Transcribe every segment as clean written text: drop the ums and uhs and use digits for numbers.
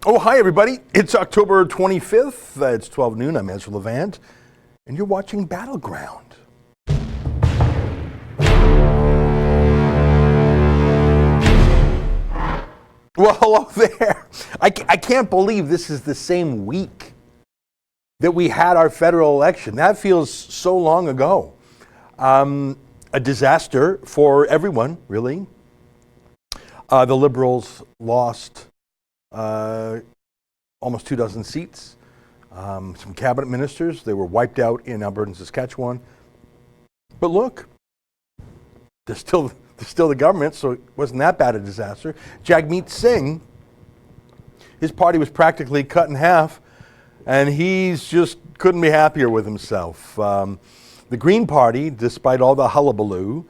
Oh, hi, everybody. It's October 25th. It's 12 noon. I'm EZRA LIVE, and you're watching Battleground. Well, hello there. I can't believe this is the same week that we had our federal election. That feels so long ago. A disaster for everyone, really. The Liberals lost almost 24 seats. Some cabinet ministers, they were wiped out in Alberta and Saskatchewan. But look, they're still the government, so it wasn't that bad a disaster. Jagmeet Singh, his party was practically cut in half, and he's just couldn't be happier with himself. The Green Party, despite all the hullabaloo,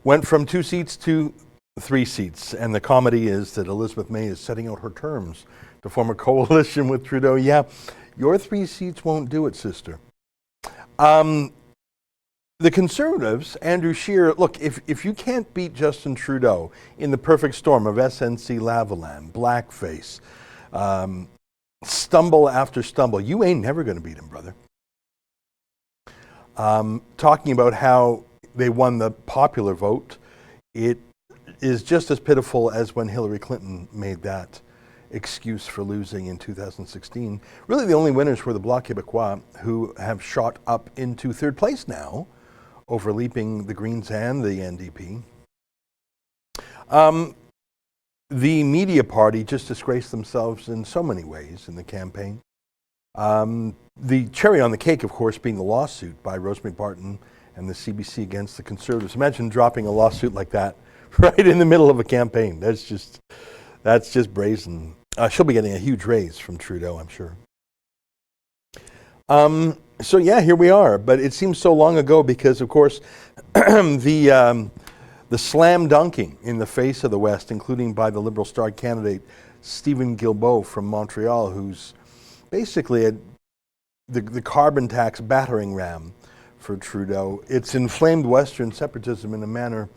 went from 2 seats to 3 seats. And the comedy is that Elizabeth May is setting out her terms to form a coalition with Trudeau. Yeah, your 3 seats won't do it, sister. The Conservatives, Andrew Scheer, look, if you can't beat Justin Trudeau in the perfect storm of SNC Lavalin, blackface, stumble after stumble, you ain't never going to beat him, brother. Talking about how they won the popular vote, it is just as pitiful as when Hillary Clinton made that excuse for losing in 2016. Really, the only winners were the Bloc Québécois, who have shot up into 3rd place now, overleaping the Greens and the NDP. The media party just disgraced themselves in so many ways in the campaign. The cherry on the cake, of course, being the lawsuit by Rose McBarton and the CBC against the Conservatives. Imagine dropping a lawsuit like that right in the middle of a campaign. That's just brazen. She'll be getting a huge raise from Trudeau, I'm sure. So yeah, here we are. But it seems so long ago because, of course, the slam dunking in the face of the West, including by the Liberal star candidate Stephen Guilbeault from Montreal, who's basically the carbon tax battering ram for Trudeau. It's inflamed Western separatism in a manner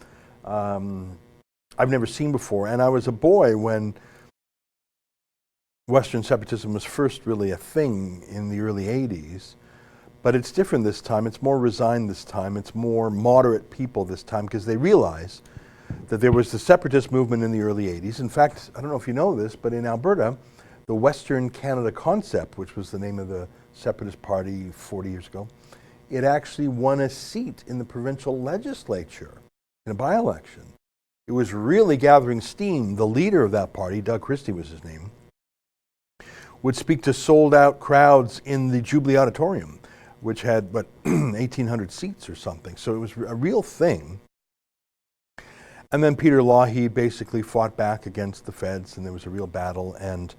I've never seen before. And I was a boy when Western separatism was first really a thing in the early 80s. But it's different this time. It's more resigned this time. It's more moderate people this time because they realize that there was the separatist movement in the early 80s. In fact, I don't know if you know this, but in Alberta, the Western Canada Concept, which was the name of the separatist party 40 years ago, it actually won a seat in the provincial legislature in a by-election. It was really gathering steam. The leader of that party, Doug Christie was his name, would speak to sold-out crowds in the Jubilee Auditorium, which had, 1,800 seats or something. So it was a real thing. And then Peter Lougheed basically fought back against the feds, and there was a real battle. And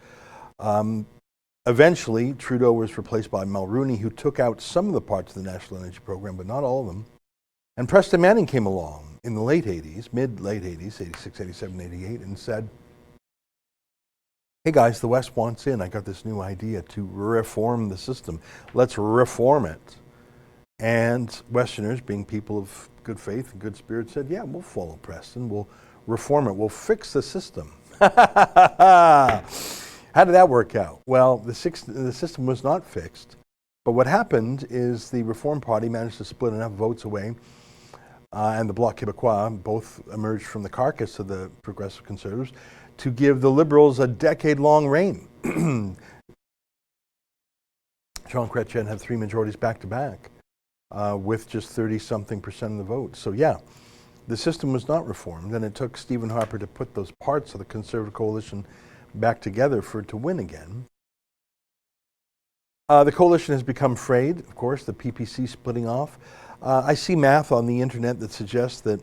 eventually, Trudeau was replaced by Mulroney, who took out some of the parts of the National Energy Program, but not all of them. And Preston Manning came along in the late 80s, mid-late 80s, 86, 87, 88, and said, hey guys, the West wants in. I got this new idea to reform the system. Let's reform it. And Westerners, being people of good faith and good spirit, said, yeah, we'll follow Preston. We'll reform it. We'll fix the system. How did that work out? Well, the system was not fixed. But what happened is the Reform Party managed to split enough votes away, and the Bloc Québécois both emerged from the carcass of the Progressive Conservatives to give the Liberals a decade-long reign. Jean Chrétien had 3 majorities back-to-back with just 30-something% of the vote. So yeah, the system was not reformed, and it took Stephen Harper to put those parts of the Conservative coalition back together for it to win again. The coalition has become frayed, of course, the PPC splitting off. I see math on the internet that suggests that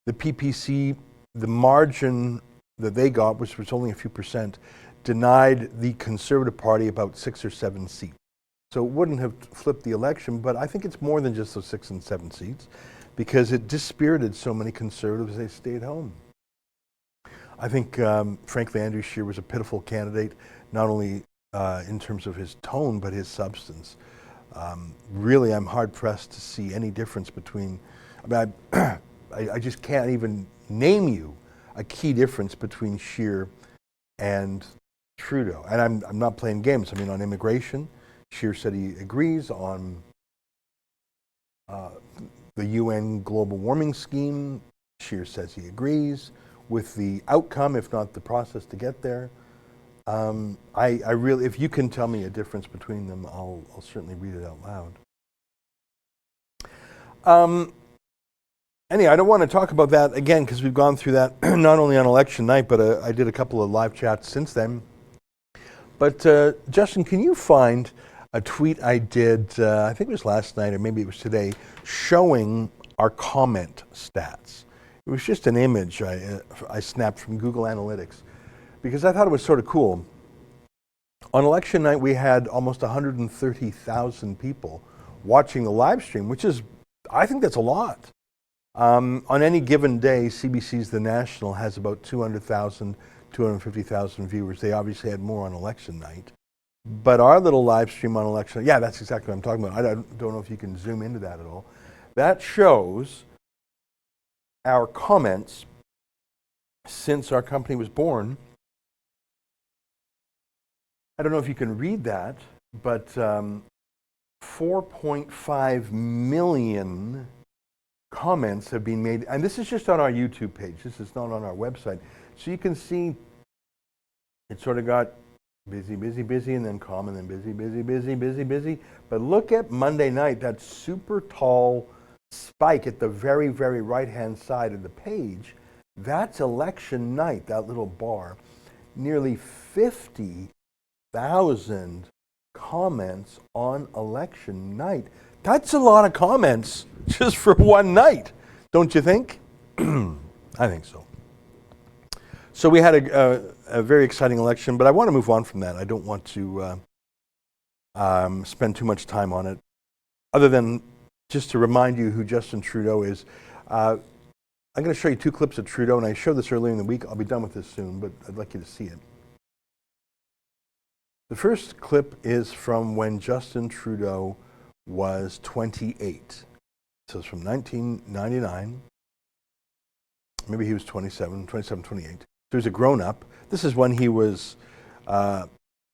the PPC, the margin that they got, which was only a few percent, denied the Conservative Party about 6 or 7 seats. So it wouldn't have flipped the election, but I think it's more than just those 6 and 7 seats because it dispirited so many Conservatives they stayed home. I think, frankly, Andrew Scheer was a pitiful candidate, not only in terms of his tone, but his substance. Really, I'm hard-pressed to see any difference between, I just can't even name you a key difference between Scheer and Trudeau. And I'm not playing games. I mean, on immigration, Scheer said he agrees. On the UN global warming scheme, Scheer says he agrees with the outcome, if not the process to get there. I really, if you can tell me a difference between them, I'll certainly read it out loud. Anyway, I don't want to talk about that again because we've gone through that not only on election night, but I did a couple of live chats since then. But Justin, can you find a tweet I did, I think it was last night or maybe it was today, showing our comment stats? It was just an image I snapped from Google Analytics because I thought it was sort of cool. On election night, we had almost 130,000 people watching the live stream, which is, I think that's a lot. On any given day, CBC's The National has about 200,000, 250,000 viewers. They obviously had more on election night. But our little live stream on election, yeah, that's exactly what I'm talking about. I don't know if you can zoom into that at all. That shows our comments since our company was born. I don't know if you can read that, but 4.5 million comments have been made. And this is just on our YouTube page. This is not on our website. So you can see it sort of got busy, busy, busy, and then calm, and then busy, busy, busy, busy, busy. But look at Monday night, that super tall spike at the very, very right-hand side of the page. That's election night, that little bar. Nearly 50,000 comments on election night. That's a lot of comments just for one night, don't you think? I think so. So we had a very exciting election, but I want to move on from that. I don't want to spend too much time on it, other than just to remind you who Justin Trudeau is. I'm going to show you two clips of Trudeau, and I showed this earlier in the week. I'll be done with this soon, but I'd like you to see it. The first clip is from when Justin Trudeau was 28. So it's from 1999. Maybe he was 27, 28. So he was a grown-up. This is when he was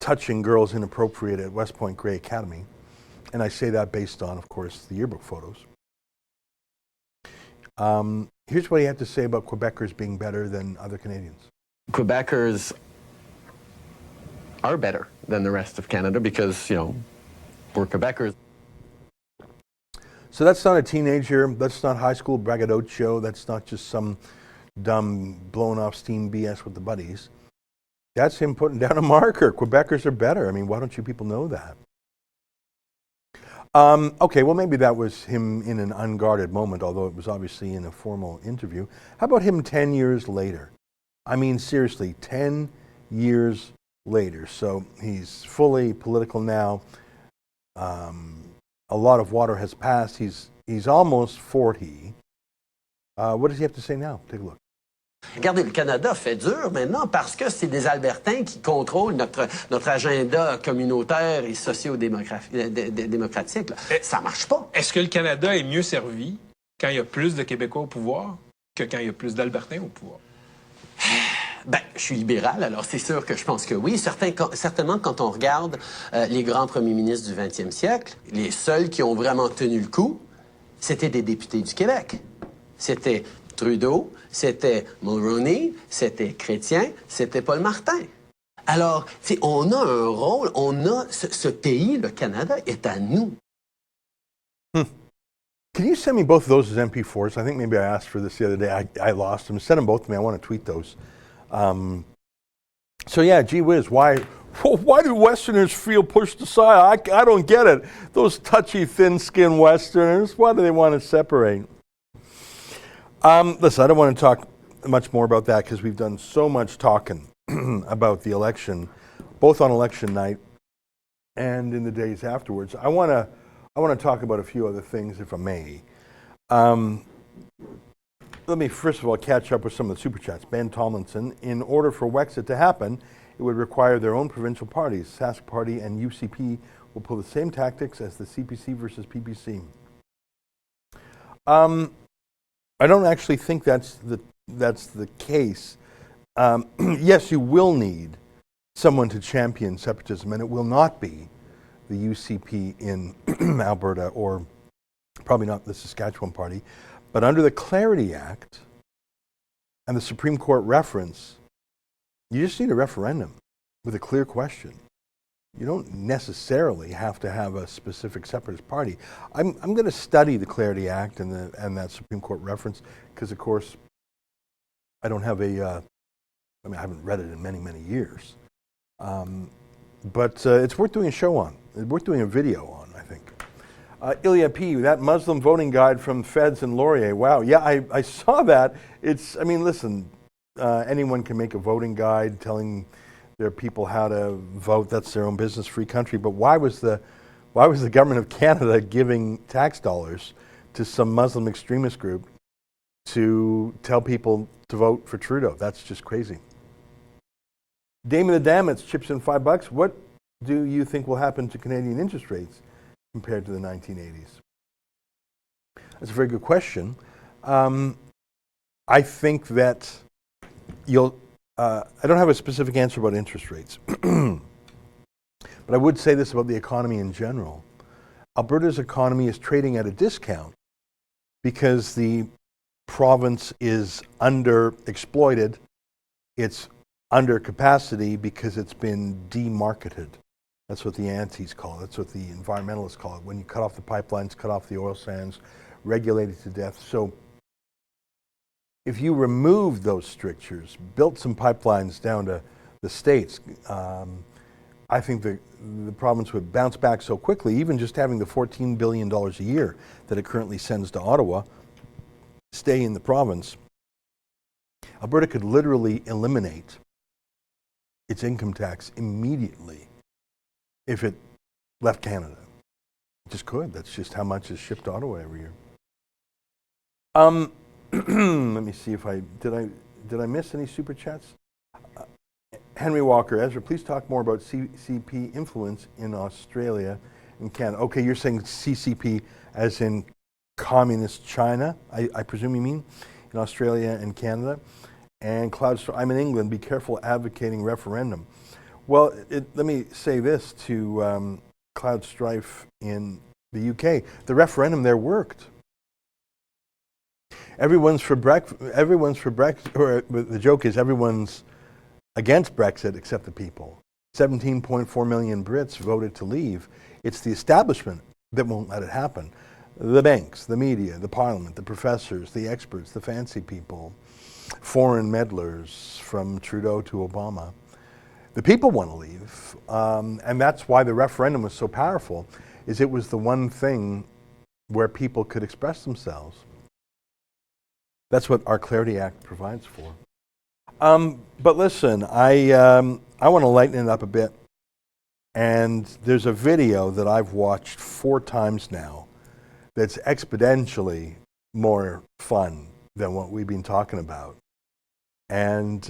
touching girls inappropriate at West Point Grey Academy. And I say that based on, of course, the yearbook photos. Here's what he had to say about Quebecers being better than other Canadians. Quebecers are better than the rest of Canada because, you know, we're Quebecers. So that's not a teenager. That's not high school braggadocio. That's not just some dumb blown off steam BS with the buddies. That's him putting down a marker. Quebecers are better. I mean, why don't you people know that? Okay, well, maybe that was him in an unguarded moment, although it was obviously in a formal interview. How about him 10 years later? I mean, seriously, 10 years later. So he's fully political now. A lot of water has passed. He's almost 40. What does he have to say now? Take a look. Regardez, le Canada fait dur maintenant parce que c'est des Albertains qui contrôlent notre agenda communautaire et socio-démocratique. Ça marche pas. Est-ce que le Canada est mieux servi quand il y a plus de Québécois au pouvoir que quand il y a plus d'Albertains au pouvoir? Ben, je suis libéral, alors c'est sûr que je pense que oui. Certainement, quand on regarde les grands premiers ministres du 20e siècle, les seuls qui ont vraiment tenu le coup, c'était des députés du Québec. C'était Trudeau, c'était Mulroney, c'était Chrétien, c'était Paul Martin. Alors, on a un rôle, on a ce pays, le Canada, est à nous. Can you send me both of those as MP4s? I think maybe I asked for this the other day. I lost them. Send them both to me. I want to tweet those. So yeah, gee whiz, why do Westerners feel pushed aside? I don't get it. Those touchy, thin-skinned Westerners, why do they want to separate? Listen, I don't want to talk much more about that because we've done so much talking about the election, both on election night and in the days afterwards. I want to talk about a few other things, if I may. Let me first of all catch up with some of the super chats. Ben Tomlinson, in order for Wexit to happen, it would require their own provincial parties. Sask Party and UCP will pull the same tactics as the CPC versus PPC. I don't actually think that's the case. Yes, you will need someone to champion separatism, and it will not be the UCP in Alberta or probably not the Saskatchewan Party, but under the Clarity Act and the Supreme Court reference, you just need a referendum with a clear question. You don't necessarily have to have a specific separatist party. I'm going to study the Clarity Act and that Supreme Court reference because, of course, I don't have I haven't read it in many, many years. But it's worth doing a show on. It's worth doing a video on, I think. Ilya P., that Muslim voting guide from Feds and Laurier. Wow, yeah, I saw that. Listen, anyone can make a voting guide telling their people how to vote. That's their own business, free country. But why was the government of Canada giving tax dollars to some Muslim extremist group to tell people to vote for Trudeau? That's just crazy. Damon the Dammits chips in $5. What do you think will happen to Canadian interest rates compared to the 1980s? That's a very good question. I think that I don't have a specific answer about interest rates, but I would say this about the economy in general. Alberta's economy is trading at a discount because the province is underexploited. It's under capacity because it's been demarketed. That's what the antis call it. That's what the environmentalists call it. When you cut off the pipelines, cut off the oil sands, regulate it to death. So if you removed those strictures, built some pipelines down to the States, I think the province would bounce back so quickly, even just having the $14 billion a year that it currently sends to Ottawa stay in the province. Alberta could literally eliminate its income tax immediately if it left Canada. It just could. That's just how much is shipped to Ottawa every year. Let me see if did I miss any super chats? Henry Walker, Ezra, please talk more about CCP influence in Australia and Canada. Okay, you're saying CCP as in communist China, I presume you mean, in Australia and Canada. And I'm in England, be careful advocating referendum. Well, let me say this to Cloud Strife in the UK. The referendum there worked. Everyone's for Brexit, or the joke is everyone's against Brexit except the people. 17.4 million Brits voted to leave. It's the establishment that won't let it happen. The banks, the media, the parliament, the professors, the experts, the fancy people, foreign meddlers from Trudeau to Obama. The people want to leave, and that's why the referendum was so powerful, is it was the one thing where people could express themselves. That's what our Clarity Act provides for. But listen, I want to lighten it up a bit, and there's a video that I've watched 4 times now that's exponentially more fun than what we've been talking about. And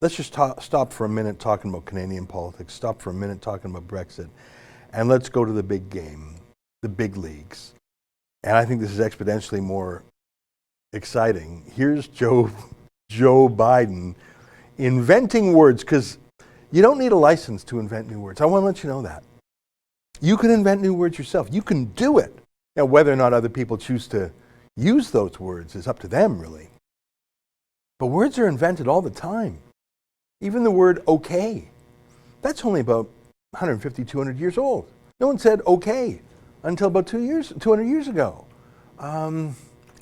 let's just stop for a minute talking about Canadian politics, stop for a minute talking about Brexit, and let's go to the big game, the big leagues. And I think this is exponentially more exciting. Here's Joe Biden inventing words, because you don't need a license to invent new words. I want to let you know that. You can invent new words yourself. You can do it. Now, whether or not other people choose to use those words is up to them, really. But words are invented all the time. Even the word okay. That's only about 150, 200 years old. No one said okay until about 200 years ago.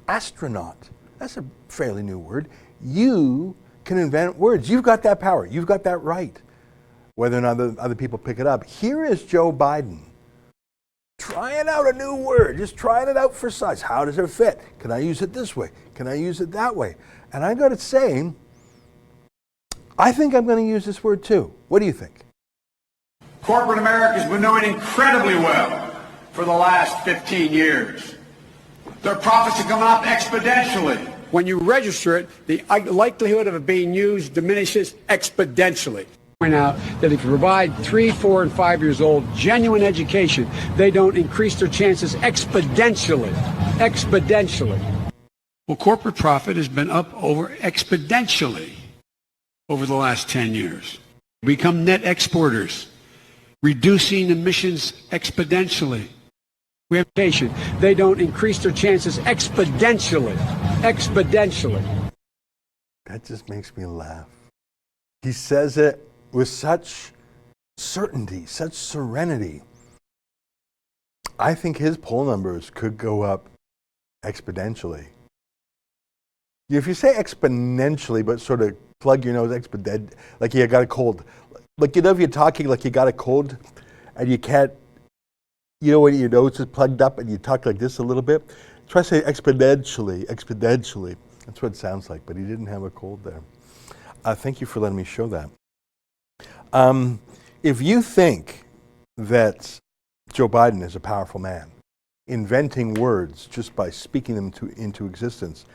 Astronaut. That's a fairly new word. You can invent words. You've got that power. You've got that right. Whether or not other people pick it up. Here is Joe Biden trying out a new word, just trying it out for size. How does it fit? Can I use it this way? Can I use it that way? And I got to say, I think I'm going to use this word too. What do you think? Corporate America's been doing incredibly well for the last 15 years. Their profits are coming up exponentially. When you register it, the likelihood of it being used diminishes exponentially. Point out that if you provide 3, 4, and 5 years old genuine education, they don't increase their chances exponentially. Well, corporate profit has been up over exponentially over the last 10 years. become net exporters, reducing emissions exponentially. We have patient. They don't increase their chances exponentially. Exponentially. That just makes me laugh. He says it with such certainty, such serenity. I think his poll numbers could go up exponentially. If you say exponentially, but sort of plug your nose like you got a cold. Like, you know, if you're talking like you got a cold and you can't, you know, when your nose is plugged up and you talk like this a little bit, try to say exponentially. That's what it sounds like, but he didn't have a cold there. Thank you for letting me show that. If you think that Joe Biden is a powerful man, inventing words just by speaking them into existence,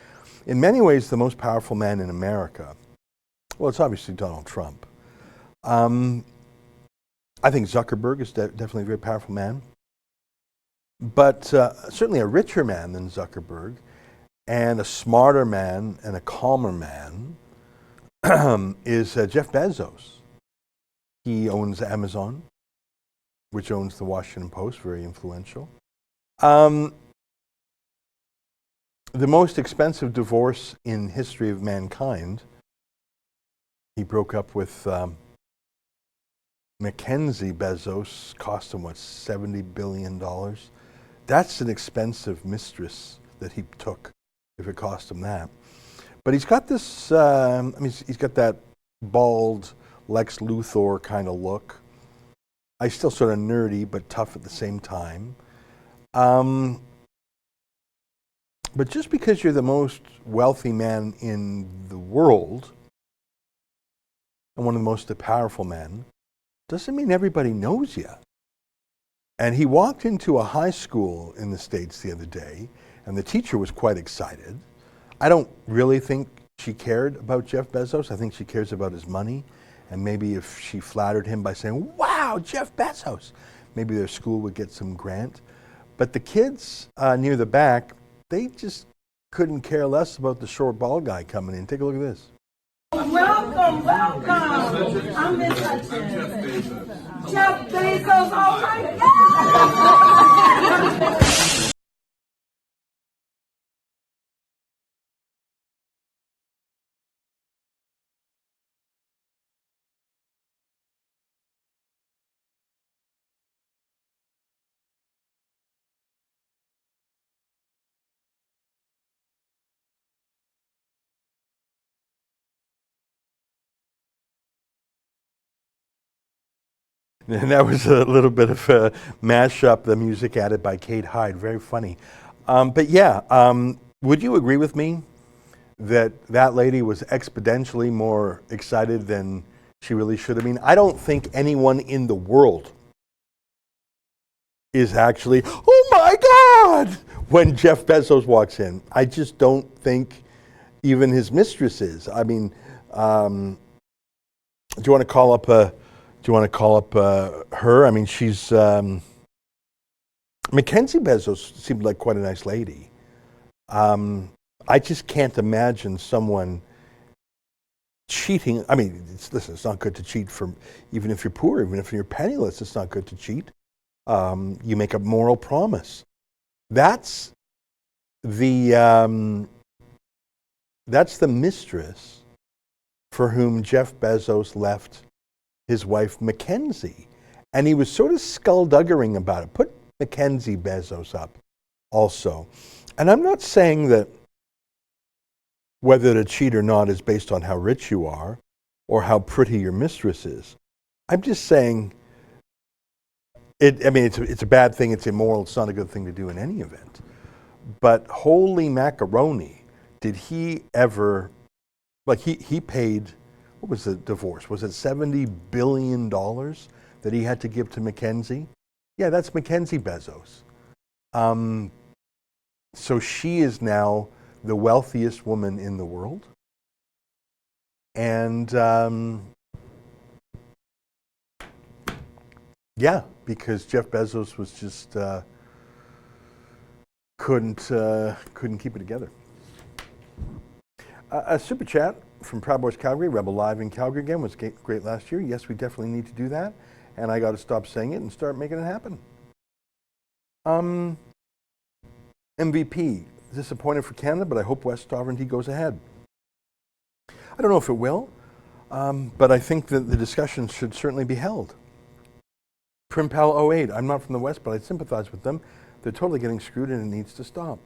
in many ways the most powerful man in America, well, it's obviously Donald Trump. I think Zuckerberg is definitely a very powerful man, but certainly a richer man than Zuckerberg, and a smarter man and a calmer man is Jeff Bezos. He owns Amazon, which owns the Washington Post, very influential. The most expensive divorce in history of mankind, he broke up with Mackenzie Bezos, cost him, what, $70 billion? That's an expensive mistress that he took, if it cost him that. But he's got this, he's got that bald Lex Luthor kind of look. He's still sort of nerdy, but tough at the same time. But just because you're the most wealthy man in the world, and one of the most powerful men, doesn't mean everybody knows you. And he walked into a high school in the States the other day, and the teacher was quite excited. I don't really think she cared about Jeff Bezos. I think she cares about his money. And maybe if she flattered him by saying, "Wow, Jeff Bezos," maybe their school would get some grant. But the kids near the back, they just couldn't care less about the short bald guy coming in. Take a look at this. Welcome. I'm Miss Hutchins. Jeff Bezos, oh my God! And that was a little bit of a mashup, the music added by Kate Hyde, very funny. But yeah, would you agree with me that that lady was exponentially more excited than she really should have been? I don't think anyone in the world is actually, "Oh my God," when Jeff Bezos walks in. I just don't think even his mistress is. I mean, do you want to call up her? I mean, she's Mackenzie Bezos seemed like quite a nice lady. I just can't imagine someone cheating. I mean, listen, it's not good to cheat even if you're poor, even if you're penniless. It's not good to cheat. You make a moral promise. That's the mistress for whom Jeff Bezos left his wife Mackenzie, and he was sort of skullduggery about it. Put Mackenzie Bezos up also. And I'm not saying that whether to cheat or not is based on how rich you are or how pretty your mistress is. I'm just saying it's a bad thing, it's immoral, it's not a good thing to do in any event. But holy macaroni, did he ever, like he paid, what was the divorce? Was it $70 billion that he had to give to Mackenzie? Yeah, that's Mackenzie Bezos. So she is now the wealthiest woman in the world. And yeah, because Jeff Bezos was just couldn't keep it together. A super chat from Proud Boys Calgary, Rebel Live in Calgary again was great last year. Yes, we definitely need to do that. And I got to stop saying it and start making it happen. MVP, disappointed for Canada, but I hope West Sovereignty goes ahead. I don't know if it will, but I think that the discussions should certainly be held. Primpal 08, I'm not from the West, but I sympathize with them. They're totally getting screwed and it needs to stop.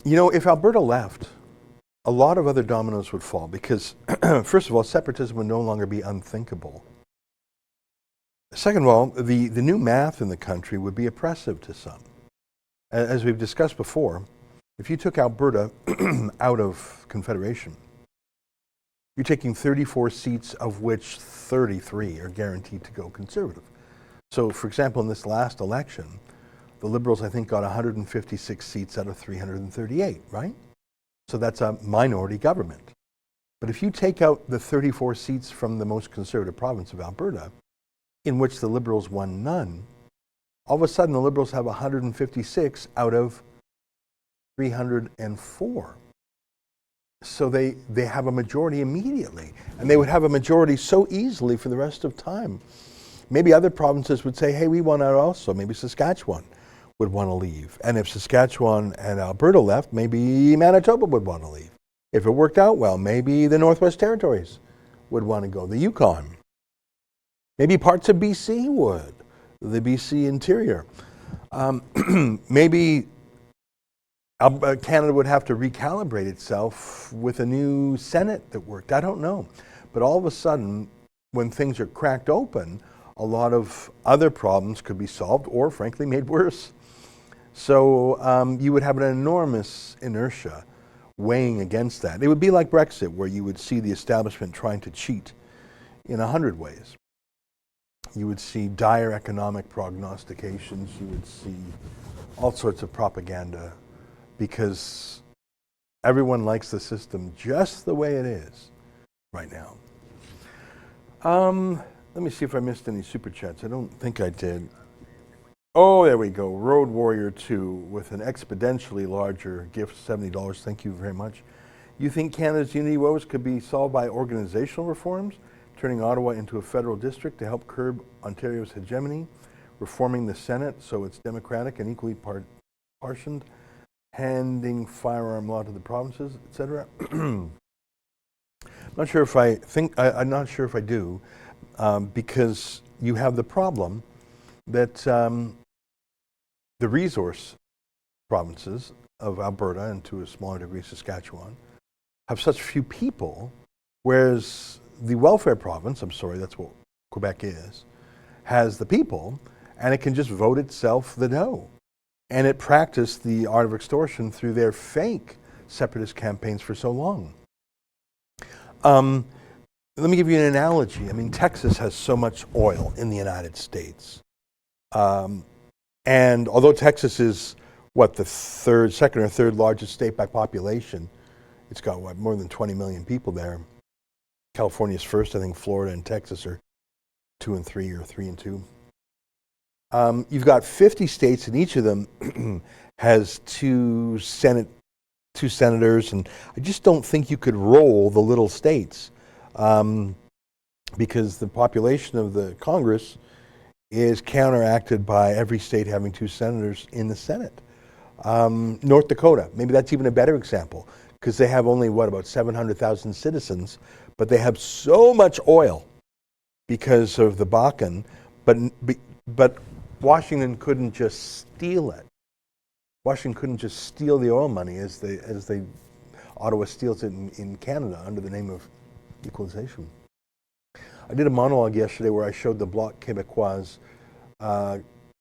You know, if Alberta left, a lot of other dominoes would fall because, first of all, separatism would no longer be unthinkable. Second of all, the new math in the country would be oppressive to some. As we've discussed before, if you took Alberta out of Confederation, you're taking 34 seats, of which 33 are guaranteed to go Conservative. So, for example, in this last election, the Liberals, I think, got 156 seats out of 338, right? So that's a minority government. But if you take out the 34 seats from the most conservative province of Alberta, in which the Liberals won none, all of a sudden the Liberals have 156 out of 304. So they have a majority immediately. And they would have a majority so easily for the rest of time. Maybe other provinces would say, hey, we want out also. Maybe Saskatchewan would want to leave. And if Saskatchewan and Alberta left, maybe Manitoba would want to leave. If it worked out well, maybe the Northwest Territories would want to go, the Yukon. Maybe parts of BC would, the BC interior. Maybe Canada would have to recalibrate itself with a new Senate that worked. I don't know. But all of a sudden, when things are cracked open, a lot of other problems could be solved or, frankly, made worse. So you would have an enormous inertia weighing against that. It would be like Brexit, where you would see the establishment trying to cheat in 100 ways. You would see dire economic prognostications. You would see all sorts of propaganda because everyone likes the system just the way it is right now. Let me see if I missed any super chats. I don't think I did. Oh, there we go. Road Warrior 2 with an exponentially larger gift, $70. Thank you very much. You think Canada's unity woes could be solved by organizational reforms, turning Ottawa into a federal district to help curb Ontario's hegemony, reforming the Senate so it's democratic and equally partitioned, handing firearm law to the provinces, etc. I'm not sure if I'm not sure if I do, because you have the problem that the resource provinces of Alberta and to a smaller degree Saskatchewan have such few people, whereas the welfare province, I'm sorry, that's what Quebec is, has the people, and it can just vote itself the dough. And it practiced the art of extortion through their fake separatist campaigns for so long. Let me give you an analogy. I mean, Texas has so much oil in the United States. And although Texas is, the second or third largest state by population, it's got, more than 20 million people there. California's first, I think Florida and Texas are 2 and 3 or 3 and 2. You've got 50 states, and each of them has two senators, and I just don't think you could roll the little states because the population of the Congress is counteracted by every state having 2 senators in the Senate. North Dakota, maybe that's even a better example, because they have only, about 700,000 citizens, but they have so much oil because of the Bakken, but Washington couldn't just steal it. Washington couldn't just steal the oil money as Ottawa steals it in Canada under the name of equalization. I did a monologue yesterday where I showed the Bloc Québécois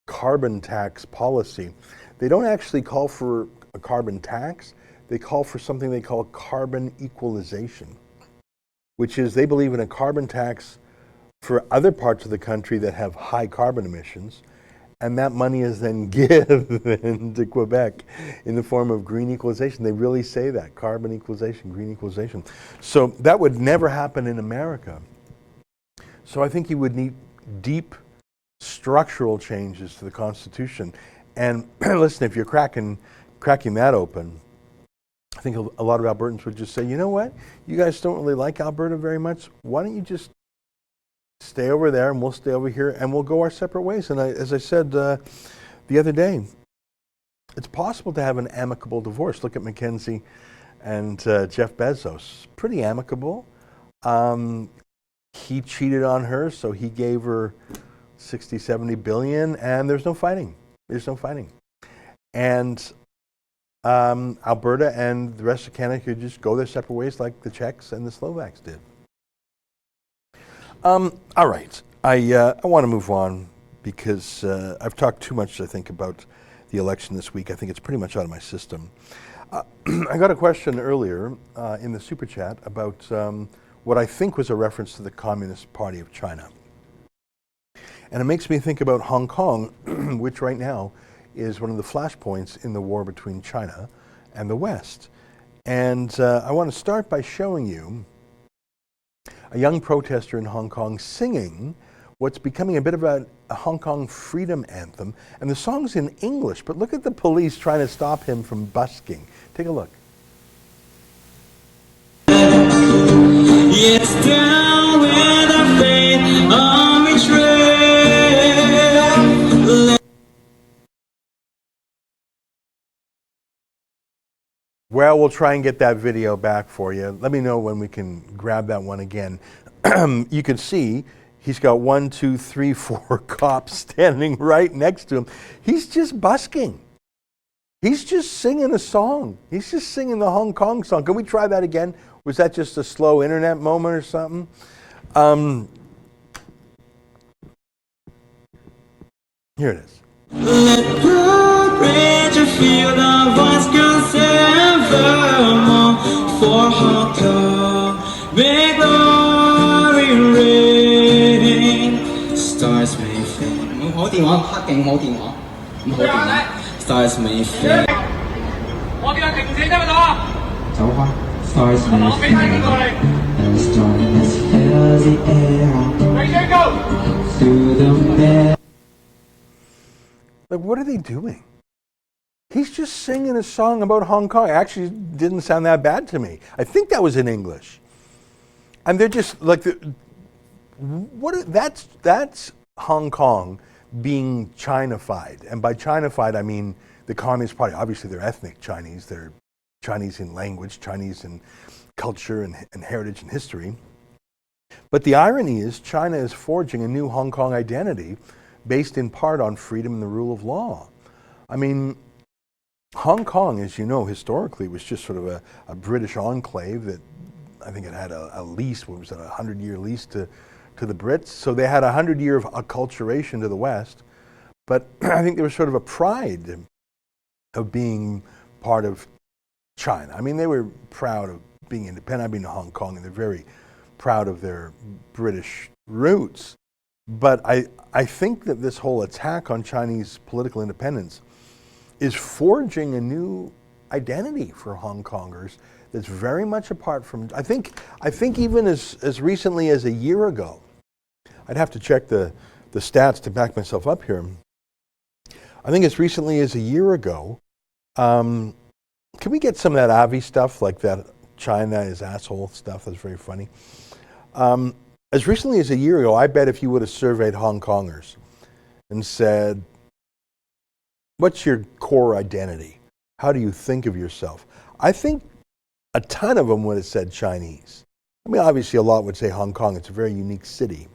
carbon tax policy. They don't actually call for a carbon tax. They call for something they call carbon equalization, which is they believe in a carbon tax for other parts of the country that have high carbon emissions, and that money is then given to Quebec in the form of green equalization. They really say that, carbon equalization, green equalization. So that would never happen in America. So I think you would need deep structural changes to the Constitution. And listen, if you're cracking cracking that open, I think a lot of Albertans would just say, you know what, you guys don't really like Alberta very much. Why don't you just stay over there and we'll stay over here and we'll go our separate ways. And as I said the other day, it's possible to have an amicable divorce. Look at Mackenzie and Jeff Bezos. Pretty amicable. He cheated on her, so he gave her 60, 70 billion, and there's no fighting. There's no fighting. And Alberta and the rest of Canada could just go their separate ways like the Czechs and the Slovaks did. All right, I want to move on because I've talked too much, I think, about the election this week. I think it's pretty much out of my system. I got a question earlier in the Super Chat about what I think was a reference to the Communist Party of China. And it makes me think about Hong Kong, which right now is one of the flashpoints in the war between China and the West. And I want to start by showing you a young protester in Hong Kong singing what's becoming a bit of a Hong Kong freedom anthem. And the song's in English, but look at the police trying to stop him from busking. Take a look. It's down with our faith on betrayal. Well, we'll try and get that video back for you. Let me know when we can grab that one again. You can see he's got 1, 2, 3, 4 cops standing right next to him. He's just busking. He's just singing a song. He's just singing the Hong Kong song. Can we try that again? Was that just a slow internet moment or something? Here it is. Let blood rage and feel the voice goes evermore for Hong Kong. May glory reign. Stars may fade. 唔好電話，黑警冇電話，唔好電話。Stars may fade. 我叫佢停死得唔得啊？走開。Stars may fade. As darkness fills the air. Through the bed. Like, what are they doing? He's just singing a song about Hong Kong. Actually, it didn't sound that bad to me. I think that was in English. And they're just like, that's Hong Kong being China-fied. And by China-fied, I mean the Communist Party. Obviously, they're ethnic Chinese. They're Chinese in language, Chinese in culture and heritage and history. But the irony is China is forging a new Hong Kong identity based in part on freedom and the rule of law. I mean, Hong Kong, as you know, historically was just sort of a British enclave that I think it had a lease, what was it, 100-year lease to the Brits. So they had 100-year of acculturation to the West. But I think there was sort of a pride of being part of China. I mean, they were proud of being independent. I've been to Hong Kong, and they're very proud of their British roots. But I think that this whole attack on Chinese political independence is forging a new identity for Hong Kongers that's very much apart from, I think even as recently as a year ago, I'd have to check the stats to back myself up here. I think as recently as a year ago, can we get some of that Avi stuff, like that China is asshole stuff? That's very funny. As recently as a year ago, I bet if you would have surveyed Hong Kongers and said, what's your core identity? How do you think of yourself? I think a ton of them would have said Chinese. I mean, obviously a lot would say Hong Kong. It's a very unique city.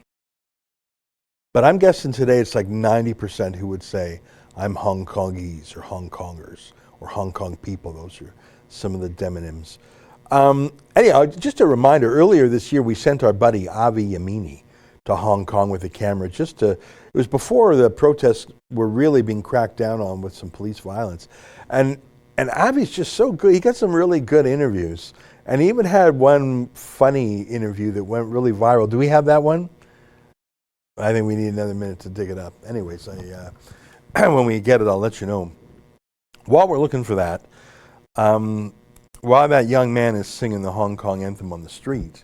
But I'm guessing today it's like 90% who would say, I'm Hong Kongese or Hong Kongers or Hong Kong people. Those are some of the demonyms. Anyhow, just a reminder, earlier this year we sent our buddy Avi Yamini to Hong Kong with a camera it was before the protests were really being cracked down on with some police violence. And Avi's just so good. He got some really good interviews. And he even had one funny interview that went really viral. Do we have that one? I think we need another minute to dig it up. Anyways, when we get it, I'll let you know. While we're looking for that, while that young man is singing the Hong Kong anthem on the street,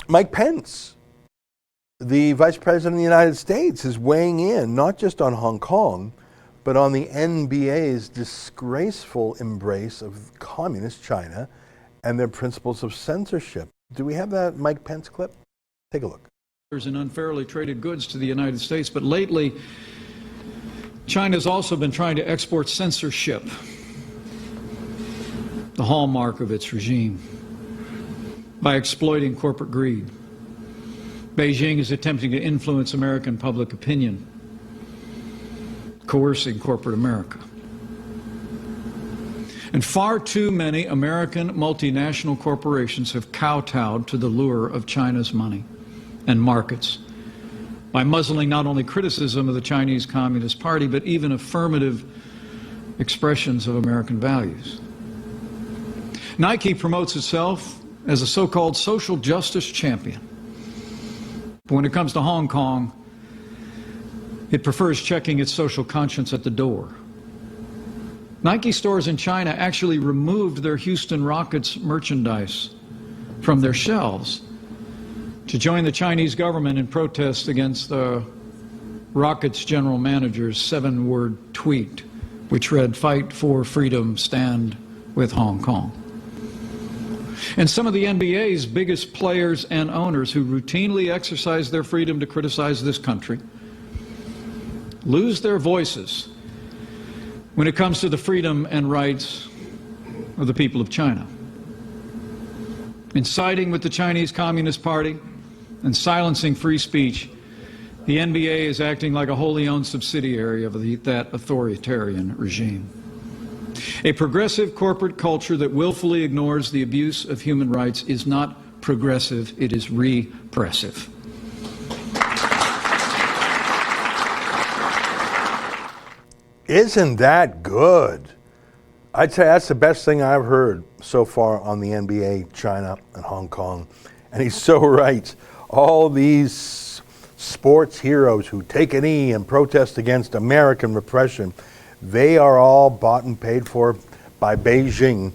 Mike Pence, the Vice President of the United States, is weighing in, not just on Hong Kong, but on the NBA's disgraceful embrace of communist China and their principles of censorship. Do we have that Mike Pence clip? Take a look. And unfairly traded goods to the United States, but lately China's also been trying to export censorship, the hallmark of its regime, by exploiting corporate greed. Beijing is attempting to influence American public opinion, coercing corporate America. And far too many American multinational corporations have kowtowed to the lure of China's money and markets by muzzling not only criticism of the Chinese Communist Party, but even affirmative expressions of American values. Nike promotes itself as a so-called social justice champion. But when it comes to Hong Kong, it prefers checking its social conscience at the door. Nike stores in China actually removed their Houston Rockets merchandise from their shelves to join the Chinese government in protest against the Rockets general manager's 7-word tweet, which read, "Fight for freedom, stand with Hong Kong." And some of the NBA's biggest players and owners who routinely exercise their freedom to criticize this country lose their voices when it comes to the freedom and rights of the people of China. In siding with the Chinese Communist Party and silencing free speech, the NBA is acting like a wholly owned subsidiary of that authoritarian regime. A progressive corporate culture that willfully ignores the abuse of human rights is not progressive, it is repressive. Isn't that good? I'd say that's the best thing I've heard so far on the NBA, China, and Hong Kong. And he's so right. All these sports heroes who take a knee and protest against American repression, they are all bought and paid for by Beijing.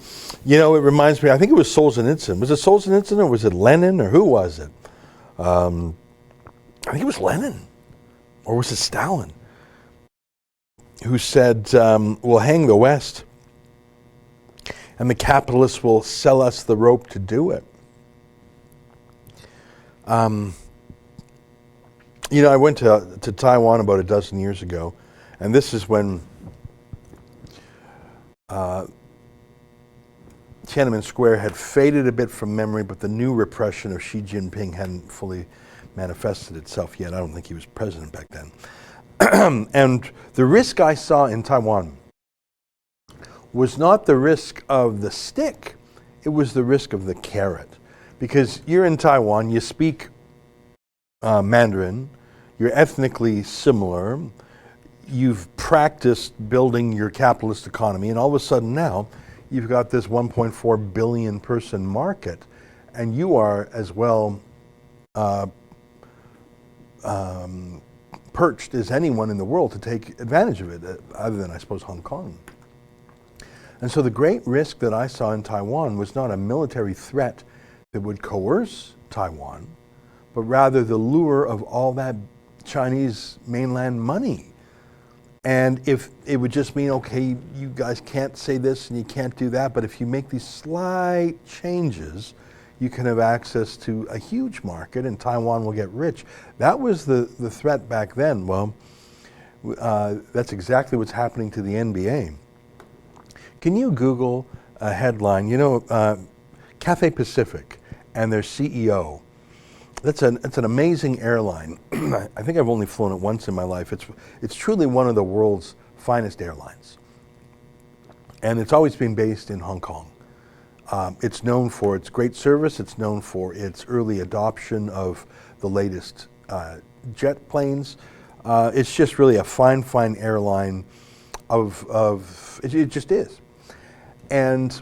You know, it reminds me, I think it was Solzhenitsyn. Was it Solzhenitsyn or was it Lenin or who was it? I think it was Lenin. Or was it Stalin? Who said, we'll hang the West and the capitalists will sell us the rope to do it. You know, I went to Taiwan about a dozen years ago, and this is when Tiananmen Square had faded a bit from memory, but the new repression of Xi Jinping hadn't fully manifested itself yet. I don't think he was president back then. And the risk I saw in Taiwan was not the risk of the stick, it was the risk of the carrot. Because you're in Taiwan, you speak Mandarin, you're ethnically similar, you've practiced building your capitalist economy, and all of a sudden now you've got this 1.4 billion person market, and you are as well perched as anyone in the world to take advantage of it, other than, I suppose, Hong Kong. And so the great risk that I saw in Taiwan was not a military threat that would coerce Taiwan, but rather the lure of all that Chinese mainland money. And if it would just mean, okay, you guys can't say this and you can't do that, but if you make these slight changes, you can have access to a huge market and Taiwan will get rich. That was the threat back then. Well, that's exactly what's happening to the NBA. Can you Google a headline? You know, Cathay Pacific and their CEO. It's an amazing airline. I think I've only flown it once in my life. It's truly one of the world's finest airlines. And it's always been based in Hong Kong. It's known for its great service. It's known for its early adoption of the latest jet planes. It's just really a fine airline it just is. And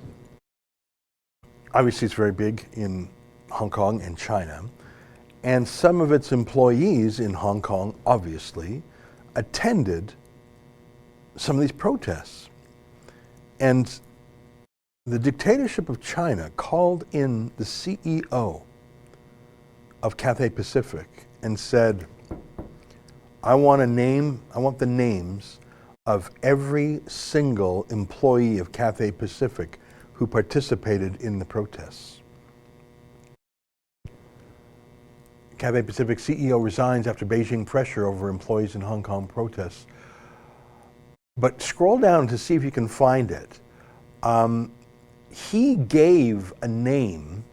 obviously it's very big in Hong Kong and China. And some of its employees in Hong Kong, obviously, attended some of these protests. And the dictatorship of China called in the CEO of Cathay Pacific and said, I want the names of every single employee of Cathay Pacific who participated in the protests. Cathay Pacific CEO resigns after Beijing pressure over employees in Hong Kong protests. But scroll down to see if you can find it. He gave a name.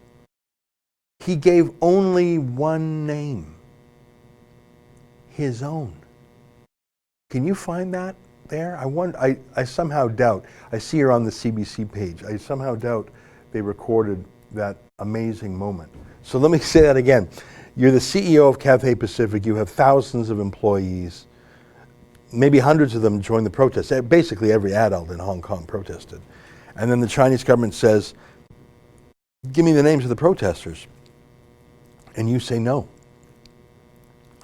He gave only one name. His own. Can you find that there? I somehow doubt. I see her on the CBC page. I somehow doubt they recorded that amazing moment. So let me say that again. You're the CEO of Cathay Pacific. You have thousands of employees. Maybe hundreds of them joined the protest. Basically every adult in Hong Kong protested. And then the Chinese government says, give me the names of the protesters. And you say no.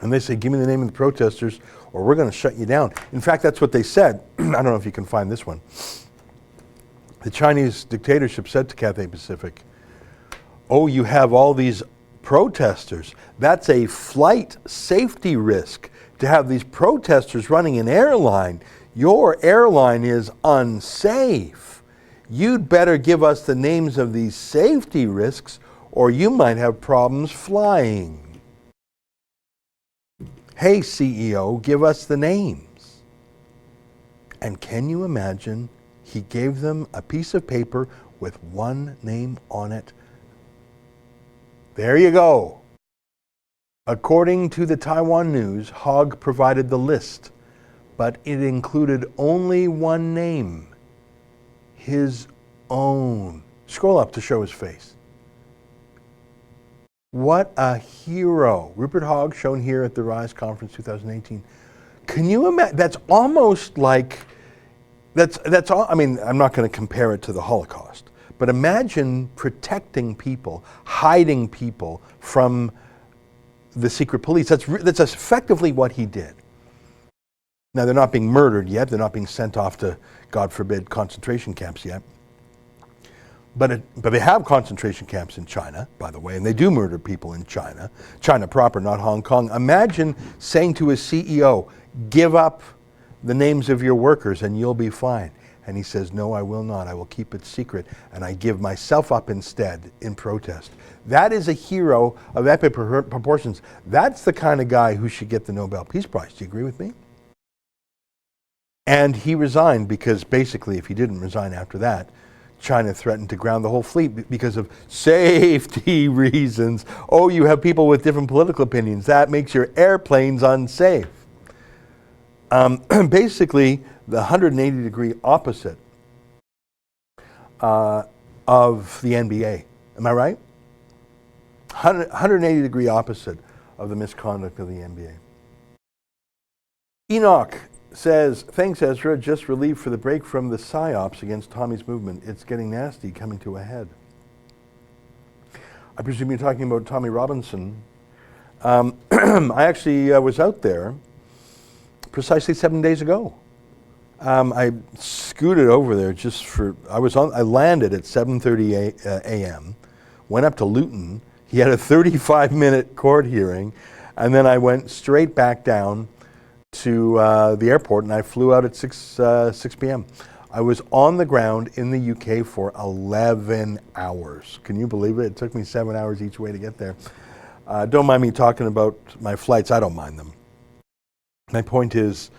And they say, give me the name of the protesters or we're going to shut you down. In fact, that's what they said. I don't know if you can find this one. The Chinese dictatorship said to Cathay Pacific, oh, you have all these protesters. That's a flight safety risk to have these protesters running an airline. Your airline is unsafe. You'd better give us the names of these safety risks or you might have problems flying. Hey, CEO, give us the names. And can you imagine? He gave them a piece of paper with one name on it. There you go. According to the Taiwan News, Hogg provided the list, but it included only one name. His own. Scroll up to show his face. What a hero. Rupert Hogg, shown here at the RISE Conference 2018. Can you imagine? That's almost like, that's all, I mean, I'm not going to compare it to the Holocaust, but imagine protecting people, hiding people from the secret police. That's effectively what he did. Now, they're not being murdered yet. They're not being sent off to, God forbid, concentration camps yet. But they have concentration camps in China, by the way, and they do murder people in China. China proper, not Hong Kong. Imagine saying to his CEO, give up the names of your workers and you'll be fine. And he says, no, I will not. I will keep it secret. And I give myself up instead in protest. That is a hero of epic proportions. That's the kind of guy who should get the Nobel Peace Prize. Do you agree with me? And he resigned because basically, if he didn't resign after that, China threatened to ground the whole fleet because of safety reasons. Oh, you have people with different political opinions. That makes your airplanes unsafe. Basically, the 180-degree opposite of the NBA. Am I right? 180-degree opposite of the misconduct of the NBA. Enoch says, thanks Ezra, just relieved for the break from the PSYOPs against Tommy's movement. It's getting nasty, coming to a head. I presume you're talking about Tommy Robinson. I actually was out there precisely 7 days ago. I scooted over there just for, I landed at 7:30 a.m., went up to Luton. He had a 35-minute court hearing, and then I went straight back down to the airport, and I flew out at 6 p.m. I was on the ground in the UK for 11 hours. Can you believe it? It took me 7 hours each way to get there. Don't mind me talking about my flights. I don't mind them. My point is,